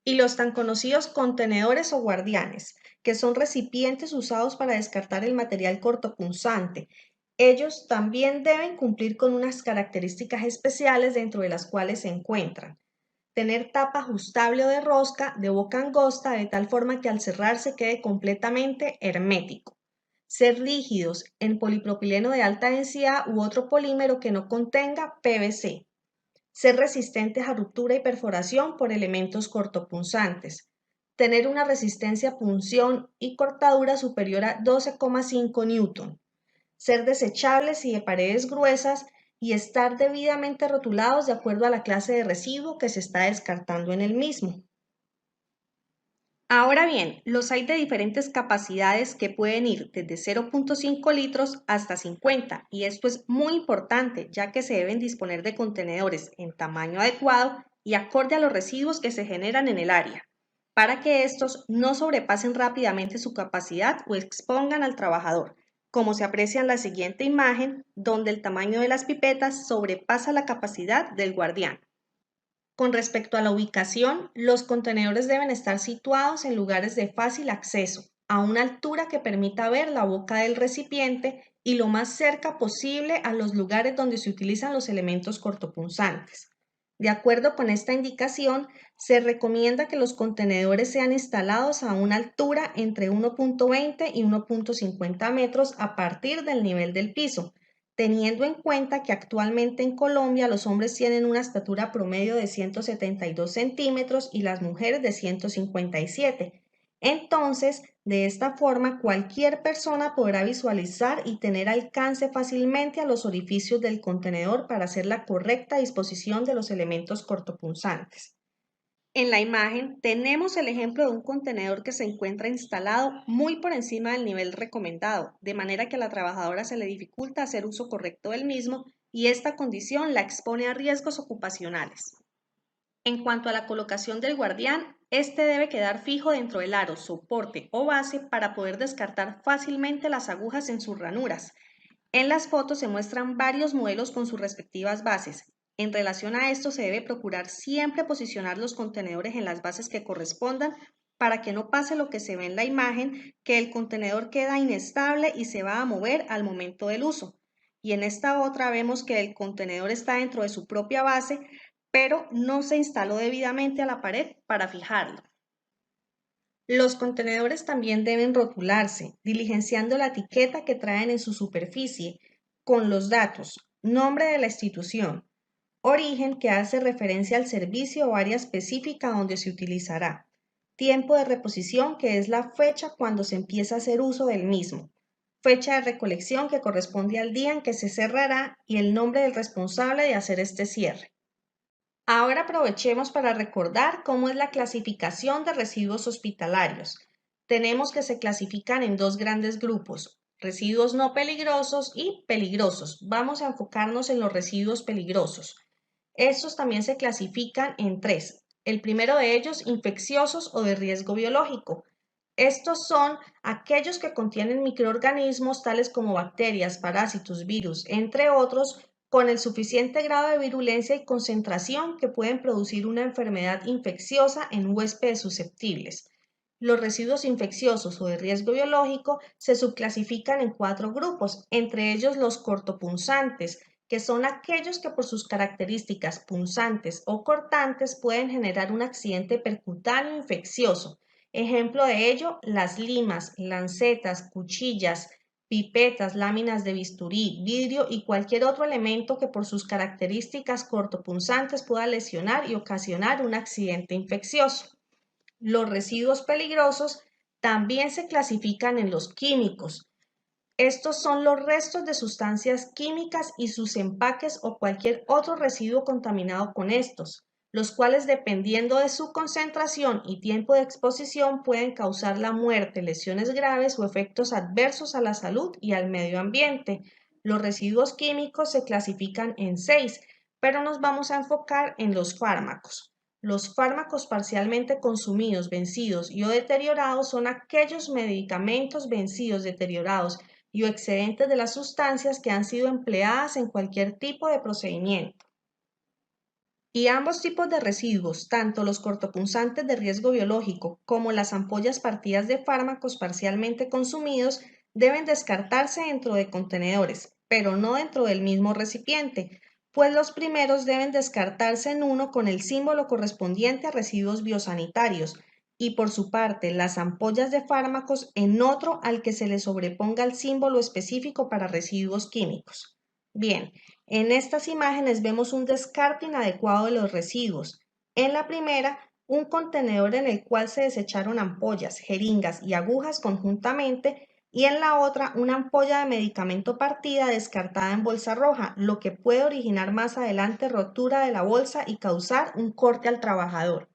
Y los tan conocidos contenedores o guardianes, que son recipientes usados para descartar el material cortopunzante. Ellos también deben cumplir con unas características especiales, dentro de las cuales se encuentran: tener tapa ajustable o de rosca de boca angosta de tal forma que al cerrarse quede completamente hermético; ser rígidos en polipropileno de alta densidad u otro polímero que no contenga PVC; ser resistentes a ruptura y perforación por elementos cortopunzantes; tener una resistencia a punción y cortadura superior a 12,5 Newton; ser desechables y de paredes gruesas, y estar debidamente rotulados de acuerdo a la clase de residuo que se está descartando en el mismo. Ahora bien, los hay de diferentes capacidades, que pueden ir desde 0,5 litros hasta 50, y esto es muy importante, ya que se deben disponer de contenedores en tamaño adecuado y acorde a los residuos que se generan en el área, para que estos no sobrepasen rápidamente su capacidad o expongan al trabajador, como se aprecia en la siguiente imagen, donde el tamaño de las pipetas sobrepasa la capacidad del guardián. Con respecto a la ubicación, los contenedores deben estar situados en lugares de fácil acceso, a una altura que permita ver la boca del recipiente y lo más cerca posible a los lugares donde se utilizan los elementos cortopunzantes. De acuerdo con esta indicación, se recomienda que los contenedores sean instalados a una altura entre 1,20 y 1,50 metros a partir del nivel del piso, teniendo en cuenta que actualmente en Colombia los hombres tienen una estatura promedio de 172 centímetros y las mujeres de 157. Entonces, de esta forma, cualquier persona podrá visualizar y tener alcance fácilmente a los orificios del contenedor para hacer la correcta disposición de los elementos cortopunzantes. En la imagen tenemos el ejemplo de un contenedor que se encuentra instalado muy por encima del nivel recomendado, de manera que a la trabajadora se le dificulta hacer uso correcto del mismo y esta condición la expone a riesgos ocupacionales. En cuanto a la colocación del guardián, este debe quedar fijo dentro del aro, soporte o base para poder descartar fácilmente las agujas en sus ranuras. En las fotos se muestran varios modelos con sus respectivas bases. En relación a esto se debe procurar siempre posicionar los contenedores en las bases que correspondan para que no pase lo que se ve en la imagen, que el contenedor queda inestable y se va a mover al momento del uso. Y en esta otra vemos que el contenedor está dentro de su propia base, pero no se instaló debidamente a la pared para fijarlo. Los contenedores también deben rotularse, diligenciando la etiqueta que traen en su superficie, con los datos, nombre de la institución, origen que hace referencia al servicio o área específica donde se utilizará, tiempo de reposición que es la fecha cuando se empieza a hacer uso del mismo, fecha de recolección que corresponde al día en que se cerrará y el nombre del responsable de hacer este cierre. Ahora aprovechemos para recordar cómo es la clasificación de residuos hospitalarios. Tenemos que se clasifican en dos grandes grupos, residuos no peligrosos y peligrosos. Vamos a enfocarnos en los residuos peligrosos. Estos también se clasifican en tres. El primero de ellos, infecciosos o de riesgo biológico. Estos son aquellos que contienen microorganismos tales como bacterias, parásitos, virus, entre otros, con el suficiente grado de virulencia y concentración que pueden producir una enfermedad infecciosa en huéspedes susceptibles. Los residuos infecciosos o de riesgo biológico se subclasifican en cuatro grupos, entre ellos los cortopunzantes, que son aquellos que por sus características punzantes o cortantes pueden generar un accidente percutáneo infeccioso. Ejemplo de ello, las limas, lancetas, cuchillas, pipetas, láminas de bisturí, vidrio y cualquier otro elemento que por sus características cortopunzantes pueda lesionar y ocasionar un accidente infeccioso. Los residuos peligrosos también se clasifican en los químicos. Estos son los restos de sustancias químicas y sus empaques o cualquier otro residuo contaminado con estos, los cuales dependiendo de su concentración y tiempo de exposición pueden causar la muerte, lesiones graves o efectos adversos a la salud y al medio ambiente. Los residuos químicos se clasifican en 6, pero nos vamos a enfocar en los fármacos. Los fármacos parcialmente consumidos, vencidos y o deteriorados son aquellos medicamentos vencidos, deteriorados y o excedentes de las sustancias que han sido empleadas en cualquier tipo de procedimiento. Y ambos tipos de residuos, tanto los cortopunzantes de riesgo biológico como las ampollas partidas de fármacos parcialmente consumidos, deben descartarse dentro de contenedores, pero no dentro del mismo recipiente, pues los primeros deben descartarse en uno con el símbolo correspondiente a residuos biosanitarios y por su parte las ampollas de fármacos en otro al que se le sobreponga el símbolo específico para residuos químicos. Bien, en estas imágenes vemos un descarte inadecuado de los residuos. En la primera, un contenedor en el cual se desecharon ampollas, jeringas y agujas conjuntamente y en la otra una ampolla de medicamento partida descartada en bolsa roja, lo que puede originar más adelante rotura de la bolsa y causar un corte al trabajador.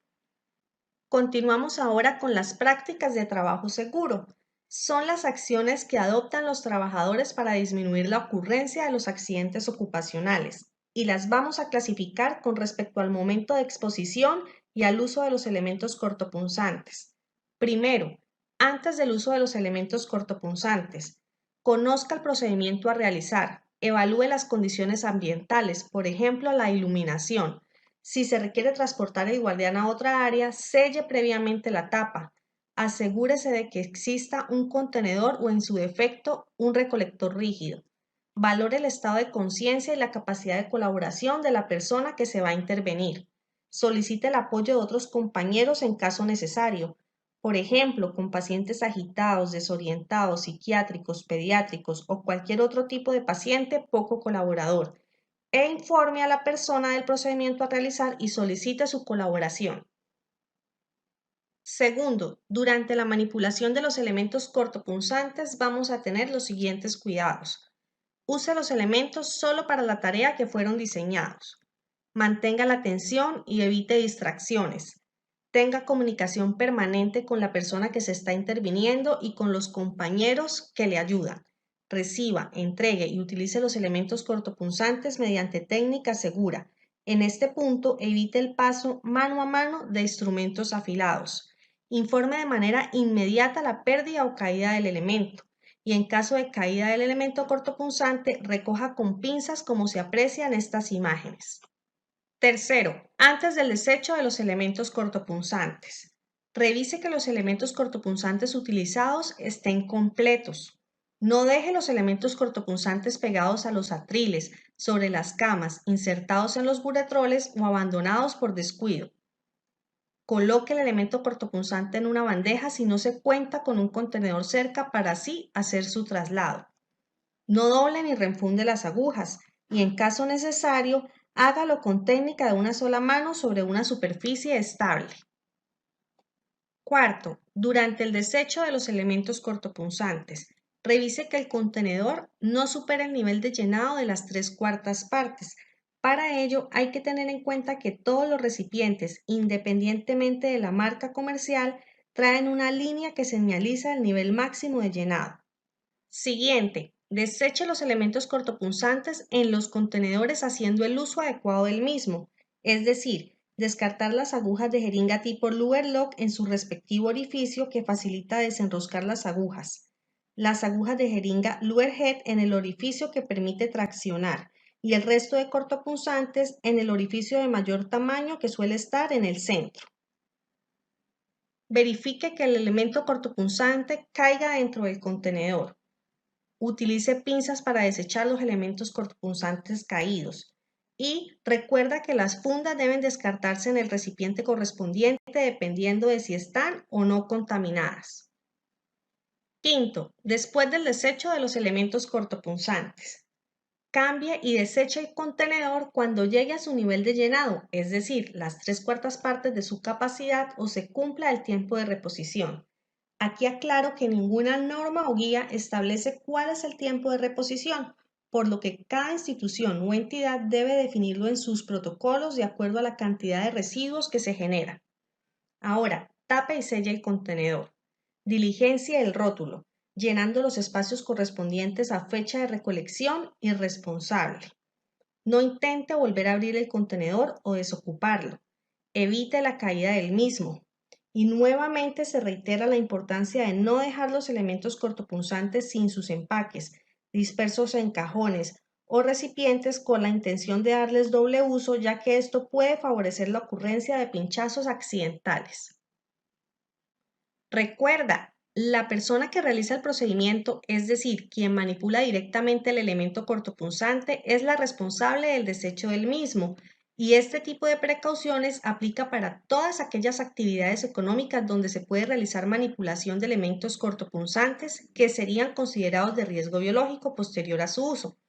Continuamos ahora con las prácticas de trabajo seguro. Son las acciones que adoptan los trabajadores para disminuir la ocurrencia de los accidentes ocupacionales y las vamos a clasificar con respecto al momento de exposición y al uso de los elementos cortopunzantes. Primero, antes del uso de los elementos cortopunzantes, conozca el procedimiento a realizar, evalúe las condiciones ambientales, por ejemplo, la iluminación. Si se requiere transportar el guardián a otra área, selle previamente la tapa. Asegúrese de que exista un contenedor o en su defecto un recolector rígido. Valore el estado de conciencia y la capacidad de colaboración de la persona que se va a intervenir. Solicite el apoyo de otros compañeros en caso necesario. Por ejemplo, con pacientes agitados, desorientados, psiquiátricos, pediátricos o cualquier otro tipo de paciente poco colaborador e informe a la persona del procedimiento a realizar y solicite su colaboración. Segundo, durante la manipulación de los elementos cortopunzantes vamos a tener los siguientes cuidados. Use los elementos solo para la tarea que fueron diseñados. Mantenga la atención y evite distracciones. tenga comunicación permanente con la persona que se está interviniendo y con los compañeros que le ayudan. Reciba, entregue y utilice los elementos cortopunzantes mediante técnica segura. En este punto, evite el paso mano a mano de instrumentos afilados. Informe de manera inmediata la pérdida o caída del elemento. Y en caso de caída del elemento cortopunzante, recoja con pinzas como se aprecia en estas imágenes. Tercero, antes del desecho de los elementos cortopunzantes. Revise que los elementos cortopunzantes utilizados estén completos. No deje los elementos cortopunzantes pegados a los atriles, sobre las camas, insertados en los buretroles o abandonados por descuido. Coloque el elemento cortopunzante en una bandeja si no se cuenta con un contenedor cerca para así hacer su traslado. No doble ni refunde las agujas y en caso necesario, hágalo con técnica de una sola mano sobre una superficie estable. Cuarto, durante el desecho de los elementos cortopunzantes, revise que el contenedor no supere el nivel de llenado de las 3/4 partes. Para ello, hay que tener en cuenta que todos los recipientes, independientemente de la marca comercial, traen una línea que señaliza el nivel máximo de llenado. Siguiente, deseche los elementos cortopunzantes en los contenedores haciendo el uso adecuado del mismo, es decir, descartar las agujas de jeringa tipo Luer Lock en su respectivo orificio que facilita desenroscar las agujas, las agujas de jeringa Luer Head en el orificio que permite traccionar y el resto de cortopunzantes en el orificio de mayor tamaño que suele estar en el centro. Verifique que el elemento cortopunzante caiga dentro del contenedor. Utilice pinzas para desechar los elementos cortopunzantes caídos. Y recuerda que las fundas deben descartarse en el recipiente correspondiente dependiendo de si están o no contaminadas. Quinto, después del desecho de los elementos cortopunzantes. Cambie y deseche el contenedor cuando llegue a su nivel de llenado, es decir, las 3/4 partes de su capacidad o se cumpla el tiempo de reposición. Aquí aclaro que ninguna norma o guía establece cuál es el tiempo de reposición, por lo que cada institución o entidad debe definirlo en sus protocolos de acuerdo a la cantidad de residuos que se generan. Ahora, tape y selle el contenedor. Diligencia el rótulo, llenando los espacios correspondientes a fecha de recolección y responsable. No intente volver a abrir el contenedor o desocuparlo. Evite la caída del mismo. Y nuevamente se reitera la importancia de no dejar los elementos cortopunzantes sin sus empaques, dispersos en cajones o recipientes con la intención de darles doble uso, ya que esto puede favorecer la ocurrencia de pinchazos accidentales. Recuerda, la persona que realiza el procedimiento, es decir, quien manipula directamente el elemento cortopunzante, es la responsable del desecho del mismo. Y este tipo de precauciones aplica para todas aquellas actividades económicas donde se puede realizar manipulación de elementos cortopunzantes que serían considerados de riesgo biológico posterior a su uso.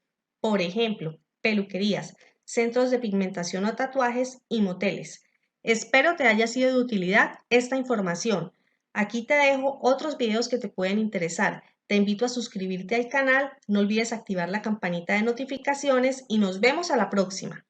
Por ejemplo, peluquerías, centros de pigmentación o tatuajes y moteles. Espero te haya sido de utilidad esta información. Aquí te dejo otros videos que te pueden interesar. Te invito a suscribirte al canal, no olvides activar la campanita de notificaciones y nos vemos a la próxima.